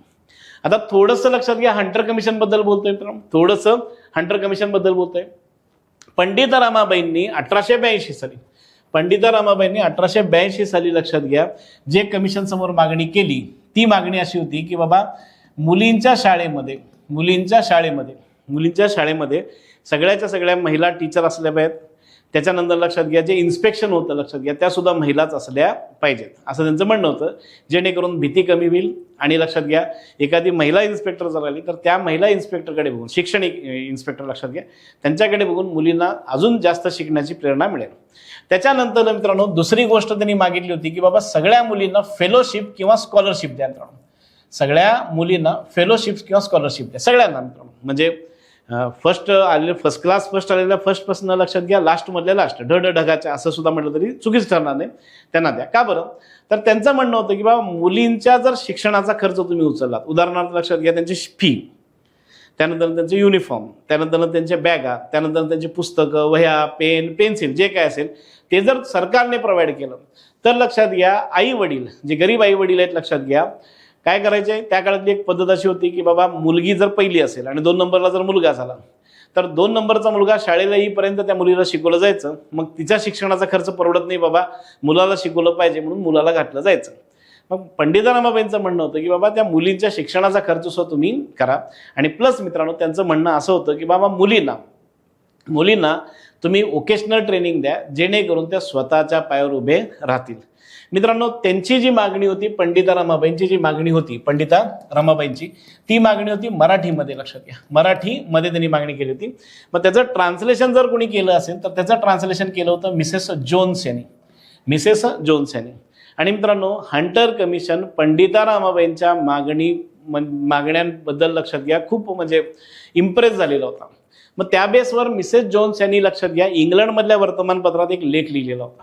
आता थोडंसं लक्षात घ्या हंटर कमिशन बद्दल बोलतोय मित्रांनो, थोडंसं हंटर कमिशन बद्दल बोलतोय. पंडित रमाबाईंनी 1882 साली, पंडित रमाबाईंनी 1882 साली लक्षात घ्या जे कमिशन समोर मागणी केली ती मागणी अशी होती की बाबा मुलींच्या शाळेमध्ये सगळ्याच्या सगळ्या महिला टीचर असल्या पाहिजेत. त्याच्यानंतर लक्षात घ्या जे इन्स्पेक्शन होतं लक्षात घ्या त्या सुद्धा महिलाच असल्या पाहिजेत असं त्यांचं म्हणणं होतं, जेणेकरून भीती कमी होईल. आणि लक्षात घ्या एखादी महिला इन्स्पेक्टर जर आली तर त्या महिला इन्स्पेक्टरकडे बघून, शिक्षणिक इन्स्पेक्टर लक्षात घ्या त्यांच्याकडे बघून मुलींना अजून जास्त शिकण्याची प्रेरणा मिळेल. त्याच्यानंतर मित्रांनो दुसरी गोष्ट त्यांनी मागितली होती की बाबा सगळ्या मुलींना फेलोशिप किंवा स्कॉलरशिप द्या. मित्रांनो सगळ्या मुलींना फेलोशिप किंवा स्कॉलरशिप द्या, सगळ्यांना मित्रांनो. म्हणजे फर्स्ट आलेल्या फर्स्टपासून लक्षात घ्या लास्टमधल्या लास्ट ढगाच्या असं सुद्धा म्हटलं तरी चुकीच ठरणार नाही, त्यांना द्या. का बरं तर त्यांचं म्हणणं होतं की बाबा मुलींच्या जर शिक्षणाचा खर्च तुम्ही उचललात, उदाहरणार्थ लक्षात घ्या त्यांची फी, त्यानंतर त्यांचे युनिफॉर्म, त्यानंतर त्यांच्या बॅगा, त्यानंतर त्यांची पुस्तकं, वह्या, पेन, पेन्सिल जे काय असेल ते जर सरकारने प्रोव्हाइड केलं तर लक्षात घ्या आई वडील जे गरीब आई वडील आहेत लक्षात घ्या काय करायचे. त्या काळातली एक पद्धत अशी होती की बाबा मुलगी जर पहिली असेल आणि 2 नंबरला जर मुलगा झाला तर 2 नंबरचा मुलगा शाळेला येईपर्यंत त्या मुलीला शिकवलं जायचं. मग तिच्या शिक्षणाचा खर्च परवडत नाही बाबा मुलाला शिकवलं पाहिजे म्हणून मुलाला घातलं जायचं. मग पंडित रमाबाईंचं म्हणणं होतं की बाबा त्या मुलींच्या शिक्षणाचा खर्च सुद्धा तुम्ही करा. आणि प्लस मित्रांनो त्यांचं म्हणणं असं होतं की बाबा मुलींना तुम्ही वोकेशनल ट्रेनिंग द्या जेणेकरून त्या स्वतःच्या पायावर उभे राहतील. मित्रांनो त्यांची जी मागणी होती पंडिता रमाबाईंची जी मागणी होती पंडिता रमाबाईंची ती मागणी होती मराठीमध्ये, लक्षात घ्या मराठीमध्ये त्यांनी मागणी केली होती. मग त्याचं ट्रान्सलेशन जर कोणी केलं असेल तर त्याचं ट्रान्सलेशन केलं होतं मिसेस जोन्स यांनी. आणि मित्रांनो हंटर कमिशन पंडिता रमाबाईंच्या मागण्यांबद्दल लक्षात घ्या खूप म्हणजे इम्प्रेस झालेला होता. मग त्या बेसवर मिसेस जोन्स यांनी लक्षात घ्या इंग्लंडमधल्या वर्तमानपत्रात एक लेख लिहिलेला होता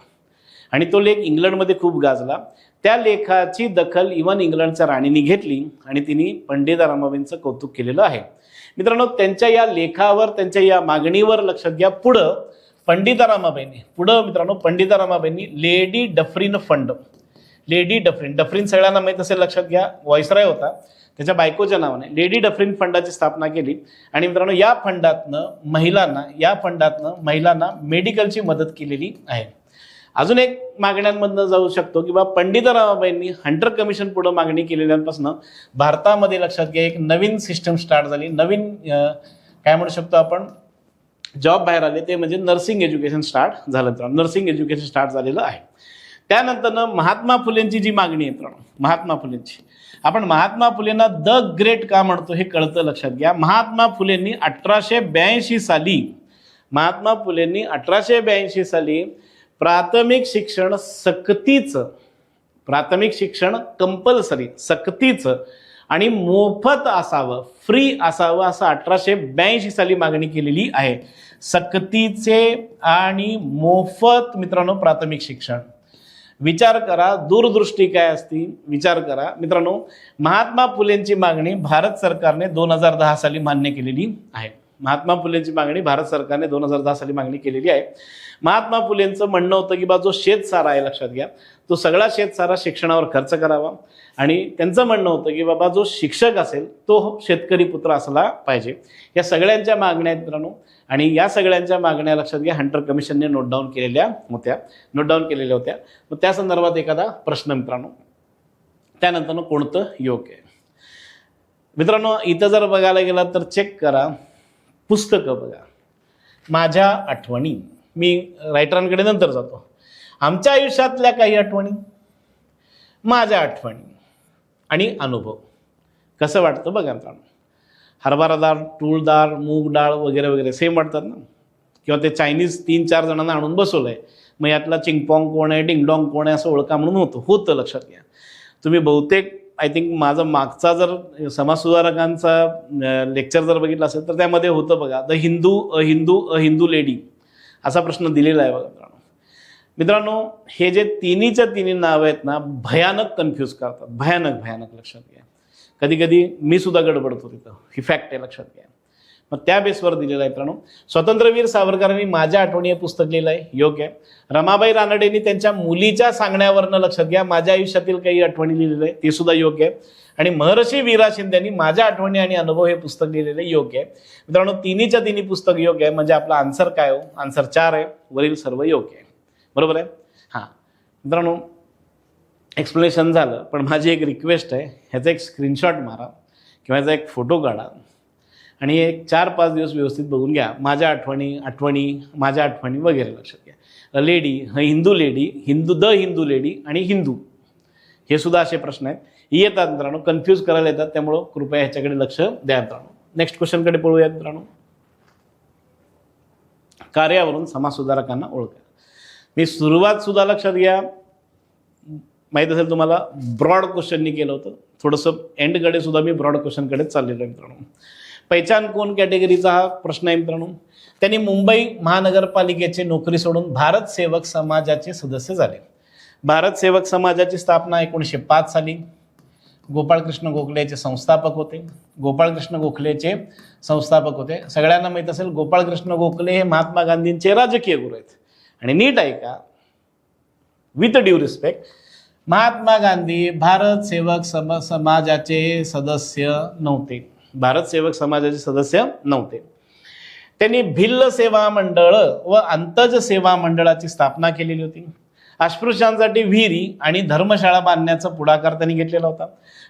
आणि तो लेख इंग्लंडमध्ये खूप गाजला. त्या लेखाची दखल इव्हन इंग्लंडच्या राणीने घेतली आणि तिने पंडिता रमाबाईंचं कौतुक केलेलं आहे. मित्रांनो त्यांच्या या लेखावर त्यांच्या या मागणीवर लक्षात घ्या पुढं पंडिता रमाबाईंनी लेडी डफरीन फंड, डफरीन सगळ्यांना माहीत असेल लक्षात घ्या व्हाईसरॉय होता त्याच्या बायकोच्या नावाने लेडी डफरीन फंडाची स्थापना केली. आणि मित्रांनो या फंडातनं महिलांना मेडिकलची मदत केलेली आहे. अजून एक मागण्यांमधनं जाऊ शकतो की बाबा पंडिता रमाबाईंनी हंटर कमिशन पुढे मागणी केलेल्यापासून भारतामध्ये लक्षात घ्या एक नवीन सिस्टम स्टार्ट झाली, नवीन काय म्हणू शकतो आपण जॉब बाहेर आले ते म्हणजे नर्सिंग एज्युकेशन स्टार्ट झालं. नर्सिंग एज्युकेशन स्टार्ट झालेलं आहे. त्यानंतर महात्मा फुलेंची जी मागणी आहे मित्रांनो महात्मा फुलेंची, आपण महात्मा फुलेंना द ग्रेट का म्हणतो हे कळतं लक्षात घ्या. महात्मा फुलेंनी 1882 साली प्राथमिक शिक्षण कंपल्सरी सक्तीचं आणि मोफत असावं, फ्री असावं असं 1882 साली मागणी केलेली आहे. सक्तीचे आणि मोफत मित्रांनो प्राथमिक शिक्षण. विचार करा दूरदृष्टी काय असती, विचार करा मित्रांनो. महात्मा फुलेंची मागणी भारत सरकारने 2010 साली मान्य केलेली आहे. महात्मा फुलेंची मागणी भारत सरकारने 2010 साली मागणी केलेली आहे. महात्मा फुलेंचं म्हणणं होतं की बा जो शेतसारा आहे, लक्षात घ्या, तो सगळा शेतसारा शिक्षणावर खर्च करावा. आणि त्यांचं म्हणणं होतं की बाबा जो शिक्षक असेल तो शेतकरी पुत्र असला पाहिजे. या सगळ्यांच्या मागण्या आहेत मित्रांनो. आणि या सगळ्यांच्या मागण्या लक्षात घ्या हंटर कमिशनने नोट डाऊन केलेल्या होत्या. मग त्या संदर्भात एखादा प्रश्न मित्रांनो. त्यानंतर कोणतं योग्य आहे मित्रांनो. इथं जर बघायला गेला तर चेक करा, पुस्तकं बघा. माझ्या आठवणी, मी रायटरांकडे नंतर जातो. आमच्या आयुष्यातल्या काही आठवणी, माझ्या आठवणी आणि अनुभव. कसं वाटतं बघा मित्रांनो. हरभरा डाळ, तूळ डाळ, मूग डाळ वगैरे वगैरे सेम वाटतात ना. किंवा ते चायनीज 3-4 जणांना आणून बसवलं आहे, मग यातला चिंगपॉंग कोण आहे, डिंगडॉंग कोण आहे असं ओळखा म्हणून होतं लक्षात घ्या. तुम्ही बहुतेक आय थिंक माझा मागचा जर समाजसुधारकांचा लेक्चर जर बघितलं असेल तर त्यामध्ये होतं बघा, द हिंदू लेडी असा प्रश्न दिलेला आहे बघा मित्रांनो. हे जे तिन्हीच्या तिन्ही नावं आहेत ना, भयानक कन्फ्यूज करतात, भयानक लक्षात घ्या. कधी कधी मी सुद्धा गडबडतो तिथं, ही फॅक्ट आहे लक्षात घ्या. मग त्या बेसवर दिलेलं आहे मित्रांनो. स्वातंत्र्यवीर सावरकरांनी माझ्या आठवणी हे पुस्तक लिहिलं आहे, योग्य आहे. रमाबाई रानडेंनी त्यांच्या मुलीच्या सांगण्यावरनं लक्षात घ्या माझ्या आयुष्यातील काही आठवणी लिहिलेलं आहे, ते सुद्धा योग्य आहे. आणि महर्षी वीरा शिंदेंनी माझ्या आठवणी आणि अनुभव हे पुस्तक लिहिलेलं योग्य आहे मित्रांनो. तिन्हीच्या तिन्ही पुस्तक योग्य आहे. म्हणजे आपला आन्सर काय हो, आन्सर 4 आहे. वरील सर्व योग्य आहे, बरोबर आहे. हां मित्रांनो, एक्सप्लेनेशन झालं, पण माझी एक रिक्वेस्ट आहे, ह्याचा एक स्क्रीनशॉट मारा किंवा ह्याचा एक फोटो काढा आणि एक 4-5 दिवस व्यवस्थित बघून घ्या. माझ्या आठवणी माझ्या आठवणी वगैरे लक्षात घ्या. Lady, Hindu lady, the Hindu lady आणि हिंदू, हे सुद्धा असे प्रश्न आहेत येतात मित्रांनो, कन्फ्यूज करायला येतात. त्यामुळं कृपया ह्याच्याकडे लक्ष द्या मित्रांनो. नेक्स्ट क्वेश्चनकडे पळूयात मित्रांनो. कार्यावरून समाजसुधारकांना ओळखा. मी सुरुवात सुद्धा लक्षात घ्या, माहीत असेल तुम्हाला, ब्रॉड क्वेश्चननी केलं होतं. थोडंसं एंडकडे सुद्धा मी ब्रॉड क्वेश्चनकडेच चाललेलो आहे मित्रांनो. पहिचान कोण कॅटेगरीचा हा प्रश्न आहे मित्रांनो. त्यांनी मुंबई महानगरपालिकेची नोकरी सोडून भारत सेवक समाजाचे सदस्य झाले. भारत सेवक समाजाची स्थापना 1905 साली. गोपाळकृष्ण गोखलेचे संस्थापक होते. सगळ्यांना माहीत असेल गोपाळकृष्ण गोखले हे महात्मा गांधींचे राजकीय गुरु आहेत. आणि नीट ऐका, with due respect, Mahatma Gandhi Bharat सेवक समाजाचे सदस्य नव्हते. त्यांनी भिल्ल सेवा मंडळ व अंतज सेवा मंडळाची स्थापना केलेली होती. अस्पृश्यांसाठी विहिरी आणि धर्मशाळा बांधण्याचा पुढाकार त्यांनी घेतलेला होता.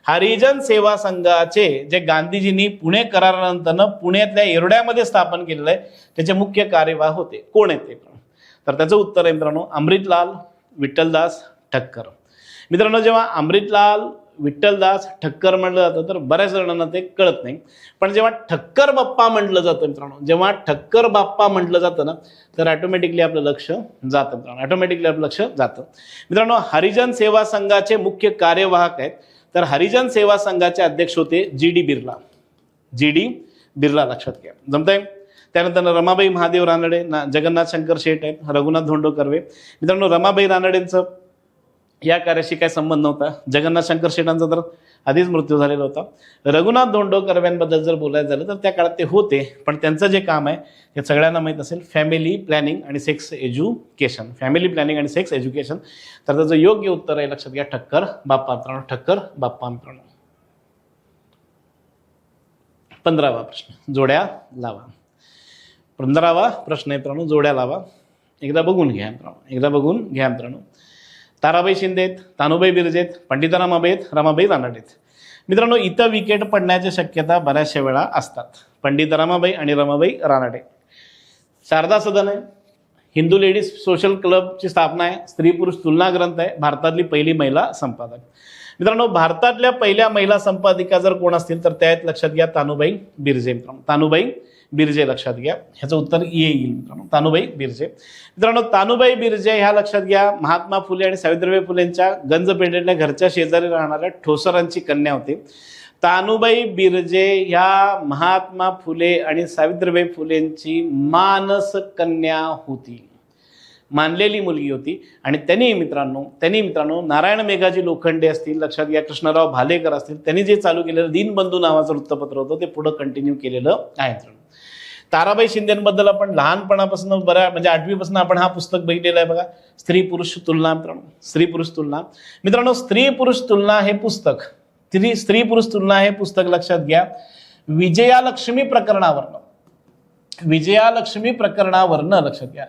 हरिजन सेवा संघाचे जे गांधीजींनी पुणे करारानंतर पुण्यातल्या येरड्यामध्ये स्थापन केलेलं आहे, त्याचे मुख्य कार्यवाह होते. कोण आहेत ते? तर त्याचं उत्तर आहे मित्रांनो, अमृतलाल विठ्ठलदास ठक्कर. मित्रांनो, जेव्हा अमृतलाल विठ्ठलदास ठक्कर म्हटलं जातं तर बऱ्याच जणांना ते कळत नाही. पण जेव्हा ठक्कर बाप्पा म्हटलं जातं मित्रांनो, तर ऑटोमॅटिकली आपलं लक्ष जातं मित्रांनो. हरिजन सेवा संघाचे मुख्य कार्यवाहक आहेत, तर हरिजन सेवा संघाचे अध्यक्ष होते जी डी बिर्ला लक्षात घ्या. जमतंय. त्यानंतर रमाबाई महादेव रानडे, जगन्नाथ शंकर शेठ आहेत, रघुनाथ धोंडो कर्वे. मित्रांनो, रमाबाई रानडेंचं या कार्याशी काय संबंध नव्हता. जगन्नाथ शंकर शेठांचा तर आधीच मृत्यू झालेला होता. रघुनाथ धोंडो कर्व्यांबद्दल जर बोलायचं झालं तर त्या काळात ते होते, पण त्यांचं जे काम आहे हे सगळ्यांना माहीत असेल, फॅमिली प्लॅनिंग आणि सेक्स एज्युकेशन. तर त्याचं योग्य उत्तर आहे, लक्षात घ्या, ठक्कर बाप्पा मित्रांनो. 15वा प्रश्न, जोड्या लावा. 15वा प्रश्न आहे मित्रांनो, जोड्या लावा. एकदा बघून घ्या मित्रांनो. ताराबाई शिंदेत, तानुबाई बिर्जेत, पंडिता रमाबाईत, रमाबाई रानडेत. मित्रांनो, इथं विकेट पडण्याच्या शक्यता बऱ्याचशा वेळा असतात. पंडिता रमाबाई आणि रमाबाई रानडे. शारदा सदन आहे, हिंदू लेडीज सोशल क्लबची स्थापना आहे, स्त्री पुरुष तुलना ग्रंथ आहे, भारतातली पहिली महिला संपादक. मित्रांनो, भारतातल्या पहिल्या महिला संपादिका जर कोण असतील तर त्या लक्षात घ्या तानुबाई बिर्जे लक्षात घ्या. ह्याचं उत्तर येईल मित्रांनो, तानुबाई बिर्जे. मित्रांनो, तानुबाई बिर्जे ह्या लक्षात घ्या महात्मा फुले आणि सावित्रीबाई फुलेंच्या गंजपेठेतल्या घरच्या शेजारी राहणाऱ्या ठोसरांची कन्या होती. तानुबाई बिर्जे ह्या महात्मा फुले आणि सावित्रीबाई फुलेंची मानस कन्या होती, मानलेली मुलगी होती. आणि त्यांनी मित्रांनो नारायण मेघाजी लोखंडे असतील, लक्षात घ्या, कृष्णराव भालेकर असतील, त्यांनी जे चालू केलेलं दीनबंधू नावाचं वृत्तपत्र होतं ते पुढं कंटिन्यू केलेलं आहे. ताराबाई शिंदेबद्दल आपण लहानपणापासून म्हणजे 8वीपासून आपण हा पुस्तक बघितलेलं आहे बघा, स्त्री पुरुष तुलना मित्रांनो, स्त्री पुरुष तुलना. मित्रांनो, स्त्री पुरुष तुलना हे पुस्तक, स्त्री पुरुष तुलना हे पुस्तक लक्षात घ्या, विजयालक्ष्मी प्रकरणावरनं लक्षात घ्या,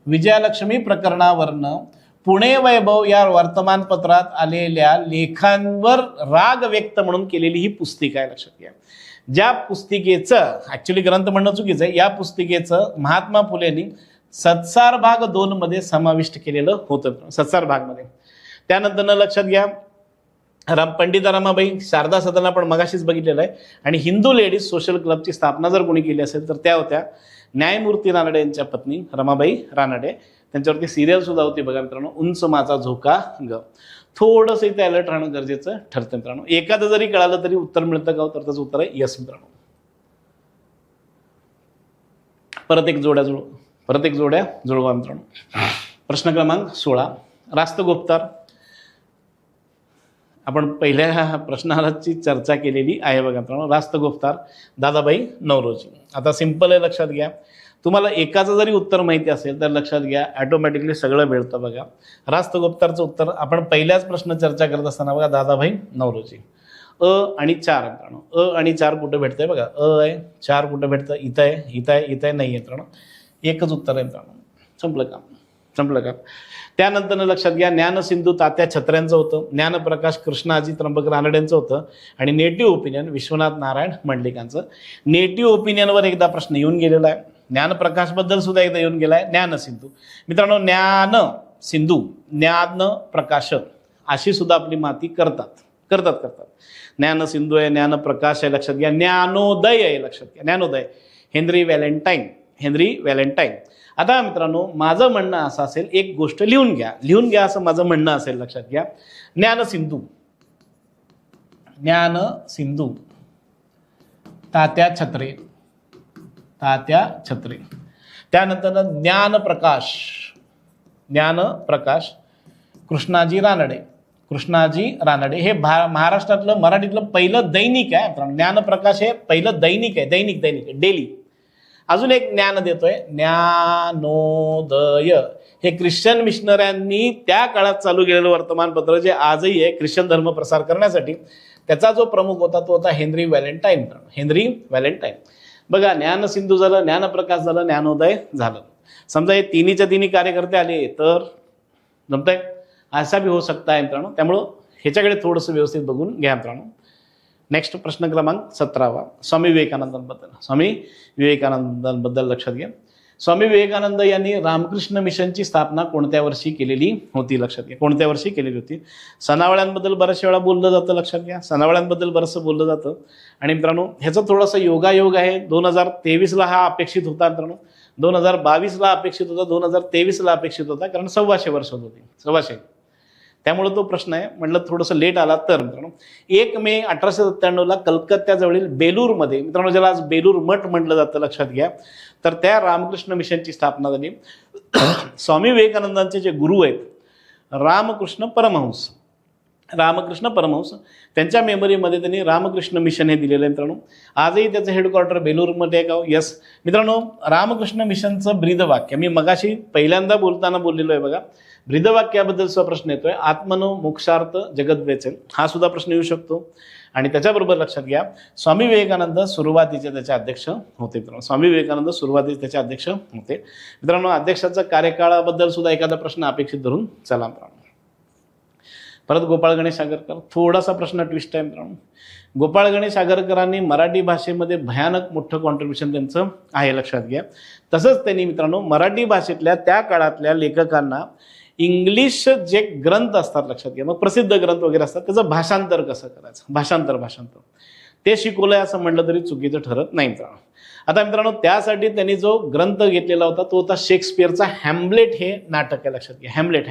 विजयालक्ष्मी प्रकरणावरनं पुणे वैभव या वर्तमानपत्रात आलेल्या लेखांवर राग व्यक्त म्हणून केलेली ही पुस्तिका आहे. लक्षात घ्या, ज्या पुस्तिकेचं ऍक्च्युली ग्रंथ म्हणणं चुकीचं आहे, या पुस्तिकेचं महात्मा फुलेंनी सत्सार भाग 2 मध्ये समाविष्ट केलेलं होतं, सत्सार भाग मध्ये. त्यानंतर लक्षात घ्या, पंडिता रमाबाई शारदा सदन आपण मगाशीच बघितलेलं आहे, आणि हिंदू लेडीज सोशल क्लबची स्थापना जर कोणी केली असेल तर त्या होत्या न्यायमूर्ती रानडे यांच्या पत्नी रमाबाई रानडे. त्यांच्यावरती सिरियल सुद्धा होती बघा मित्रांनो, उंच माझा झोका ग. थोडंसं इथे अलर्ट राहणं गरजेचं ठरतं मित्रांनो. एखादं जरी कळालं तरी उत्तर मिळतं का, तर त्याचं उत्तर आहे यस मित्रांनो. परत एक जोड्या जुळवा मित्रांनो. प्रश्न क्रमांक 16, रास्त गुप्तार. आपण पहिल्या प्रश्नाची चर्चा केलेली आहे बघा मित्रांनो, रास्त गुप्तार दादाबाई नौरोजी. आता सिंपल आहे, लक्षात घ्या. तुम्हाला एकाचं जरी उत्तर माहिती असेल तर लक्षात घ्या, ऑटोमॅटिकली सगळं मिळतं बघा. रास्त गुप्तारचं उत्तर आपण पहिल्याच प्रश्न चर्चा करत असताना बघा, दादाभाई नौरोजी. आणि 4 मित्रांनो, आणि 4 कुठं भेटतंय बघा, आहे 4 कुठं भेटतं, इथं आहे नाही मित्रांनो, एकच उत्तर आहे मित्रांनो. संपलं काम. त्यानंतर लक्षात घ्या, ज्ञानसिंधू तात्या छत्र्यांचं होतं, ज्ञानप्रकाश कृष्णाजी त्र्यंबक रानडेंचं होतं, आणि नेटिव्ह ओपिनियन विश्वनाथ नारायण मंडलिकांचं. नेटिव्ह ओपिनियनवर एकदा प्रश्न येऊन गेलेला आहे, ज्ञानप्रकाशबद्दल सुद्धा एकदा येऊन गेला आहे, ज्ञानसिंधू. मित्रांनो, ज्ञानसिंधू, ज्ञानप्रकाश अशी सुद्धा आपली माती करतात. ज्ञानसिंधू आहे, ज्ञानप्रकाश आहे, लक्षात घ्या. ज्ञानोदय आहे, लक्षात घ्या, ज्ञानोदय हेनरी व्हॅलेंटाईन. आता मित्रांनो, माझं म्हणणं असं असेल, एक गोष्ट लिहून घ्या असं माझं म्हणणं असेल, लक्षात घ्या. ज्ञानसिंधू तात्या छत्रे. त्यानंतर ज्ञानप्रकाश कृष्णाजी रानडे हे महाराष्ट्रातलं मराठीतलं पहिलं दैनिक आहे मित्रांनो. ज्ञानप्रकाश हे पहिलं दैनिक आहे, दैनिक डेली. अजून एक ज्ञान देतोय, ज्ञानोदय. हे ख्रिश्चन मिशनऱ्यांनी त्या काळात चालू केलेलं वर्तमानपत्र, जे आजही आहे ख्रिश्चन धर्म प्रसार करण्यासाठी. त्याचा जो प्रमुख होता तो होता हेनरी व्हॅलेंटाईन. बघा, ज्ञानसिंधू झालं, ज्ञानप्रकाश झालं, ज्ञानोदय झालं. समजा हे तिन्ही कार्यकर्ते आले तर जमतंय, असा भी होऊ शकता आहे मित्रांनो. त्यामुळं ह्याच्याकडे थोडंसं व्यवस्थित बघून घ्या मित्रांनो. नेक्स्ट प्रश्न क्रमांक 17, स्वामी विवेकानंदांबद्दल लक्षात घ्या. स्वामी विवेकानंद यांनी रामकृष्ण मिशनची स्थापना कोणत्या वर्षी केलेली होती, लक्षात घ्या. कोणत्या वर्षी केलेली होती. सणावळ्यांबद्दल बऱ्याचशा वेळा बोललं जातं, लक्षात घ्या. सणावळ्यांबद्दल बरंचसं बोललं जातं. आणि मित्रांनो, ह्याचं थोडंसं योगायोग आहे. 2023ला हा अपेक्षित होता मित्रांनो, 2022ला अपेक्षित होता, 2023ला अपेक्षित होता, कारण 125 वर्ष होती, 125. त्यामुळे तो प्रश्न आहे, म्हटलं थोडंसं लेट आला तर मित्रांनो. 1 मे 1897ला कलकत्त्याजवळील बेलूरमध्ये मित्रांनो, ज्याला आज बेलूर मठ म्हटलं जातं, लक्षात घ्या, तर त्या रामकृष्ण मिशनची स्थापना झाली. स्वामी विवेकानंदांचे जे गुरु आहेत रामकृष्ण परमहंस, त्यांच्या मेमरीमध्ये त्यांनी रामकृष्ण मिशन हे दिलेलं आहे मित्रांनो. आजही त्याचं हेडक्वार्टर बेलूरमध्ये आहे का? यस मित्रांनो. रामकृष्ण मिशनचं ब्रीदवाक्य मी मगाशी पहिल्यांदा बोलताना बोललेलो आहे बघा. ब्रीदवाक्याबद्दलचा प्रश्न येतोय, आत्मनो मोक्षार्थ जगत वेचेल, हा सुद्धा प्रश्न येऊ शकतो. आणि त्याच्याबरोबर लक्षात घ्या, स्वामी विवेकानंद सुरुवातीचे त्याचे अध्यक्ष होते मित्रांनो. अध्यक्षाच्या कार्यकाळाबद्दल सुद्धा एखादा प्रश्न अपेक्षित धरून चला मित्रांनो. परत गोपाळ गणेश आगरकर, थोडासा प्रश्न ट्विस्ट आहे मित्रांनो. गोपाळ गणेश आगरकरांनी मराठी भाषेमध्ये भयानक मोठं कॉन्ट्रीब्युशन त्यांचं आहे, लक्षात घ्या. तसंच त्यांनी मित्रांनो मराठी भाषेतल्या त्या काळातल्या लेखकांना इंग्लिश जे ग्रंथ असतात, लक्षात घ्या, मग प्रसिद्ध ग्रंथ वगैरे असतात, त्याचं भाषांतर कसं करायचं, भाषांतर ते शिकवलंय असं म्हटलं तरी चुकीचं ठरत नाही मित्रांनो. आता मित्रांनो, त्यासाठी त्यांनी जो ग्रंथ घेतलेला होता तो होता शेक्सपियरचा हॅम्लेट हे नाटक आहे, लक्षात घ्या. हॅम्लेट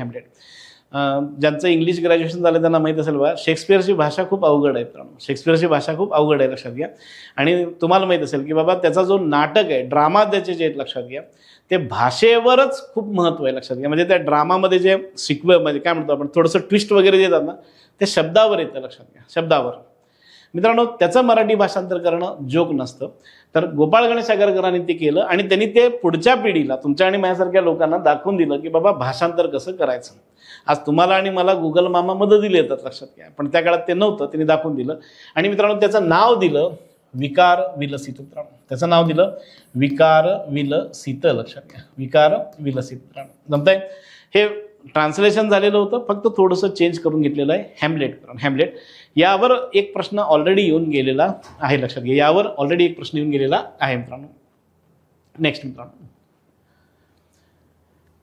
ज्यांचं इंग्लिश ग्रॅज्युएशन झालं त्यांना माहीत असेल बघा, शेक्सपियरची भाषा खूप अवघड आहे मित्रांनो, लक्षात घ्या. आणि तुम्हाला माहीत असेल की बाबा त्याचा जो नाटक आहे, ड्रामा त्याचे जे आहेत, लक्षात घ्या, ते भाषेवरच खूप महत्त्व आहे, लक्षात घ्या. म्हणजे त्या ड्रामामध्ये जे म्हणजे काय म्हणतो आपण, थोडंसं ट्विस्ट वगैरे देतात ना, ते शब्दावर येतं, लक्षात घ्या, शब्दावर. मित्रांनो त्याचं मराठी भाषांतर करणं जोक नसतं, तर गोपाळ गणेश आगरकरांनी ते केलं आणि त्यांनी ते पुढच्या पिढीला तुमच्या आणि माझ्यासारख्या लोकांना दाखवून दिलं की बाबा भाषांतर कसं करायचं. आज तुम्हाला आणि मला गुगल मामा मदतीला येतात लक्षात घ्या, पण त्या काळात ते नव्हतं, त्यांनी दाखवून दिलं. आणि मित्रांनो त्याचं नाव दिलं विकार विलसित. मित्रांनो त्याचं नाव दिलं विकार विलसित, लक्षात घ्या विकार विलसित. मित्रांनो जमतंय. हे ट्रान्सलेशन झालेलं होतं, फक्त थोडंसं चेंज करून घेतलेलं आहे. हॅमलेट. हॅमलेट यावर एक प्रश्न ऑलरेडी येऊन गेलेला आहे, लक्षात घ्या. यावर ऑलरेडी एक प्रश्न येऊन गेलेला आहे मित्रांनो. नेक्स्ट मित्रांनो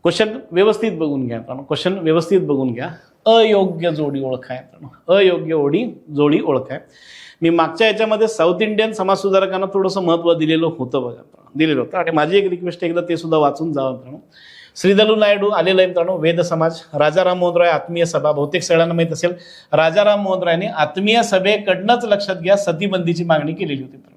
क्वेश्चन व्यवस्थित बघून घ्या मित्रांनो. क्वेश्चन व्यवस्थित बघून घ्या. अयोग्य जोडी ओळखा आहे मित्रांनो. अयोग्य जोडी ओळखा आहे. मी मागच्या याच्यामध्ये साऊथ इंडियन समाज सुधारकांना थोडंसं महत्त्व दिलेलं होतं बघा, दिलेलं होतं. आणि माझी एक रिक्वेस्ट आहे, एकदा ते सुद्धा वाचून जावं मित्रांनो. श्रीधरू नायडू आलेलं आहे मित्रांनो. वेद समाज. राजाराम मोहन रॉय आत्मीय सभा. बहुतेक सगळ्यांना माहीत असेल राजाराम मोहन रॉयने आत्मीय सभेकडनंच लक्षात घ्या सतीबंदीची मागणी केलेली होती मित्रांनो.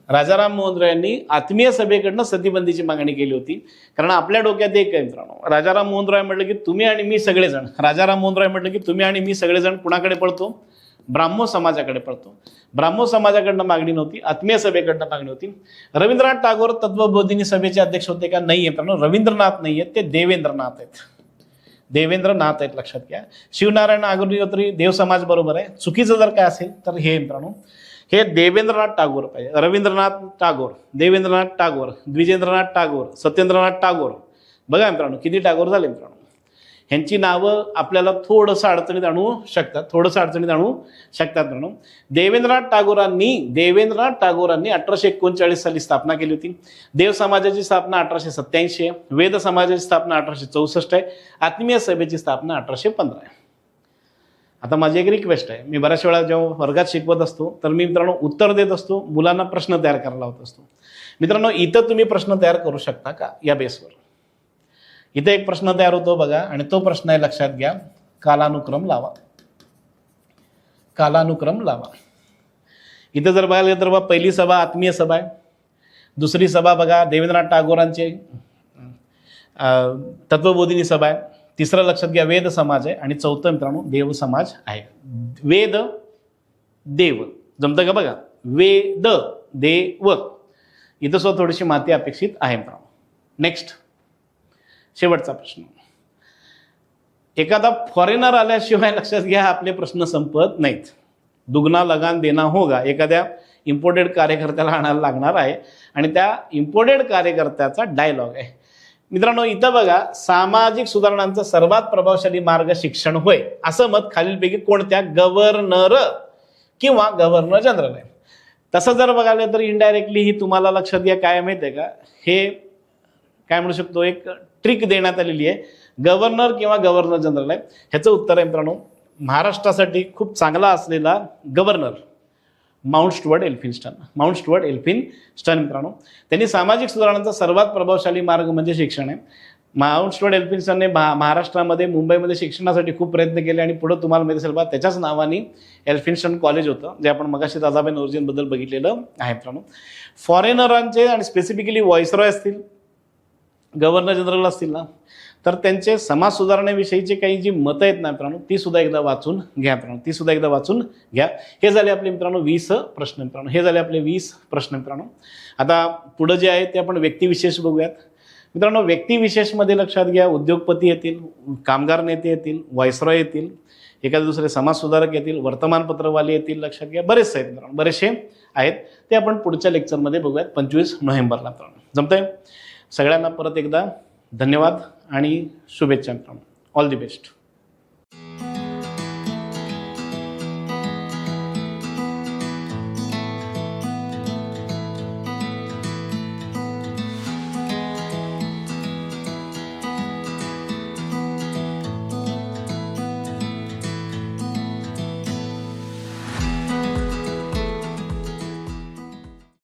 राजाराम मोहन रॉय आत्मीय सभेकडनं सतीबंदीची मागणी केली होती. कारण आपल्या डोक्यात एक आहे मित्रांनो, राजाराम मोहन रॉय म्हटलं की तुम्ही आणि मी सगळेजण, राजाराम मोहन रॉय म्हटलं की तुम्ही आणि मी सगळेजण कुणाकडे पळतो? ब्राह्मो समाजाकडे पळतो. ब्राह्मो समाजाकडनं मागणी नव्हती, आत्मीय सभेकडनं मागणी होती. रवींद्रनाथ टागोर तत्वबोधिनी सभेचे अध्यक्ष होते का? नाही आहे मित्रांनो. रवींद्रनाथ नाही आहेत, ते देवेंद्रनाथ आहेत. देवेंद्रनाथ आहेत, लक्षात घ्या. शिवनारायण अग्निहोत्री देव समाज बरोबर आहे. चुकीचं जर काय असेल तर हे मित्रांनो हे देवेंद्रनाथ टागोर पाहिजे. रवींद्रनाथ टागोर, देवेंद्रनाथ टागोर, द्विजेंद्रनाथ टागोर, सत्येंद्रनाथ टागोर. बघा मित्रांनो किती टागोर झाले मित्रांनो. ह्यांची नावं आपल्याला थोडंसं अडचणीत आणू शकतात, मित्रांनो. देवेंद्रनाथ टागोरांनी 1839 साली स्थापना केली होती. देव समाजाची स्थापना 1887 आहे. वेद समाजाची स्थापना 1864 आहे. आत्मीय सभेची स्थापना 1815 आहे. आता माझी एक रिक्वेस्ट आहे, मी बऱ्याच वेळा जेव्हा वर्गात शिकवत असतो तर मी मित्रांनो उत्तर देत असतो, मुलांना प्रश्न तयार करायला लावत असतो. मित्रांनो इथं तुम्ही प्रश्न तयार करू शकता का? या बेसवर इथे एक प्रश्न तयार होतो बघा, आणि तो प्रश्न आहे, लक्षात घ्या, कालानुक्रम लावा. इथे जर बघायला तर बघा पहिली सभा आत्मीय सभा आहे. दुसरी सभा बघा देवेंद्रनाथ टागोरांचे तत्वबोधिनी सभा आहे. तिसरं लक्षात घ्या वेद समाज आहे. आणि चौथं मित्रांनो देव समाज आहे. वेद देव जमतं का बघा. वेद देव इथं सुद्धा थोडीशी माहिती अपेक्षित आहे मित्रांनो. नेक्स्ट शेवटचा प्रश्न. एखादा फॉरेनर आल्याशिवाय लक्षात घ्या आपले प्रश्न संपत नाहीत. दुगना लगान देना होगा. एखाद्या इम्पोर्टेड कार्यकर्त्याला आणायला लागणार आहे आणि त्या इम्पोर्टेड कार्यकर्त्याचा डायलॉग आहे मित्रांनो. इथं बघा सामाजिक सुधारणांचा सर्वात प्रभावशाली मार्ग शिक्षण होय असं मत खालीलपैकी कोणत्या गव्हर्नर किंवा गव्हर्नर जनरल आहे. तसं जर बघायला तर इनडायरेक्टली ही तुम्हाला लक्षात घ्या काय माहिती आहे का, हे काय म्हणू शकतो एक ट्रिक देण्यात आलेली आहे. गव्हर्नर किंवा गव्हर्नर जनरल आहे. ह्याचं उत्तर आहे मित्रांनो महाराष्ट्रासाठी खूप चांगला असलेला गव्हर्नर माउंट स्टुअर्ट एल्फिन्स्टन मित्रांनो. त्यांनी सामाजिक सुधारणांचा सर्वात प्रभावशाली मार्ग म्हणजे शिक्षण आहे. माउंट स्टुअर्ट एल्फिन्स्टनने महाराष्ट्रामध्ये मुंबईमध्ये शिक्षणासाठी खूप प्रयत्न केले आणि पुढे तुम्हाला माहिती असेल बा त्याच्याच नावाने एल्फिन्स्टन कॉलेज होतं, जे आपण मगाशी दादाबाई नौरोजींबद्दल बघितलेलं आहे मित्रांनो. फॉरेनरांचे आणि स्पेसिफिकली व्हॉइसरॉय असतील, गव्हर्नर जनरल असतील ना, तर त्यांचे समाज सुधारणेविषयीचे काही जी मतं आहेत ना मित्रांनो ती सुद्धा एकदा वाचून घ्या. हे झाले आपले मित्रांनो 20 प्रश्न मित्रांनो. आता पुढे जे आहे ते आपण व्यक्तिविशेष बघूयात मित्रांनो. व्यक्तिविशेषमध्ये लक्षात घ्या उद्योगपती येतील, कामगार नेते येतील, व्हायसरॉय येतील, एखादे दुसरे समाज सुधारक येतील, वर्तमानपत्रवाले येतील, लक्षात घ्या बरेचसे आहेत मित्रांनो, बरेचसे आहेत. ते आपण पुढच्या लेक्चरमध्ये बघूयात 25 नोव्हेंबरला मित्रांनो. जमतंय. सगळ्यांना परत एकदा धन्यवाद आणि शुभेच्छा मित्रांनो. All the best.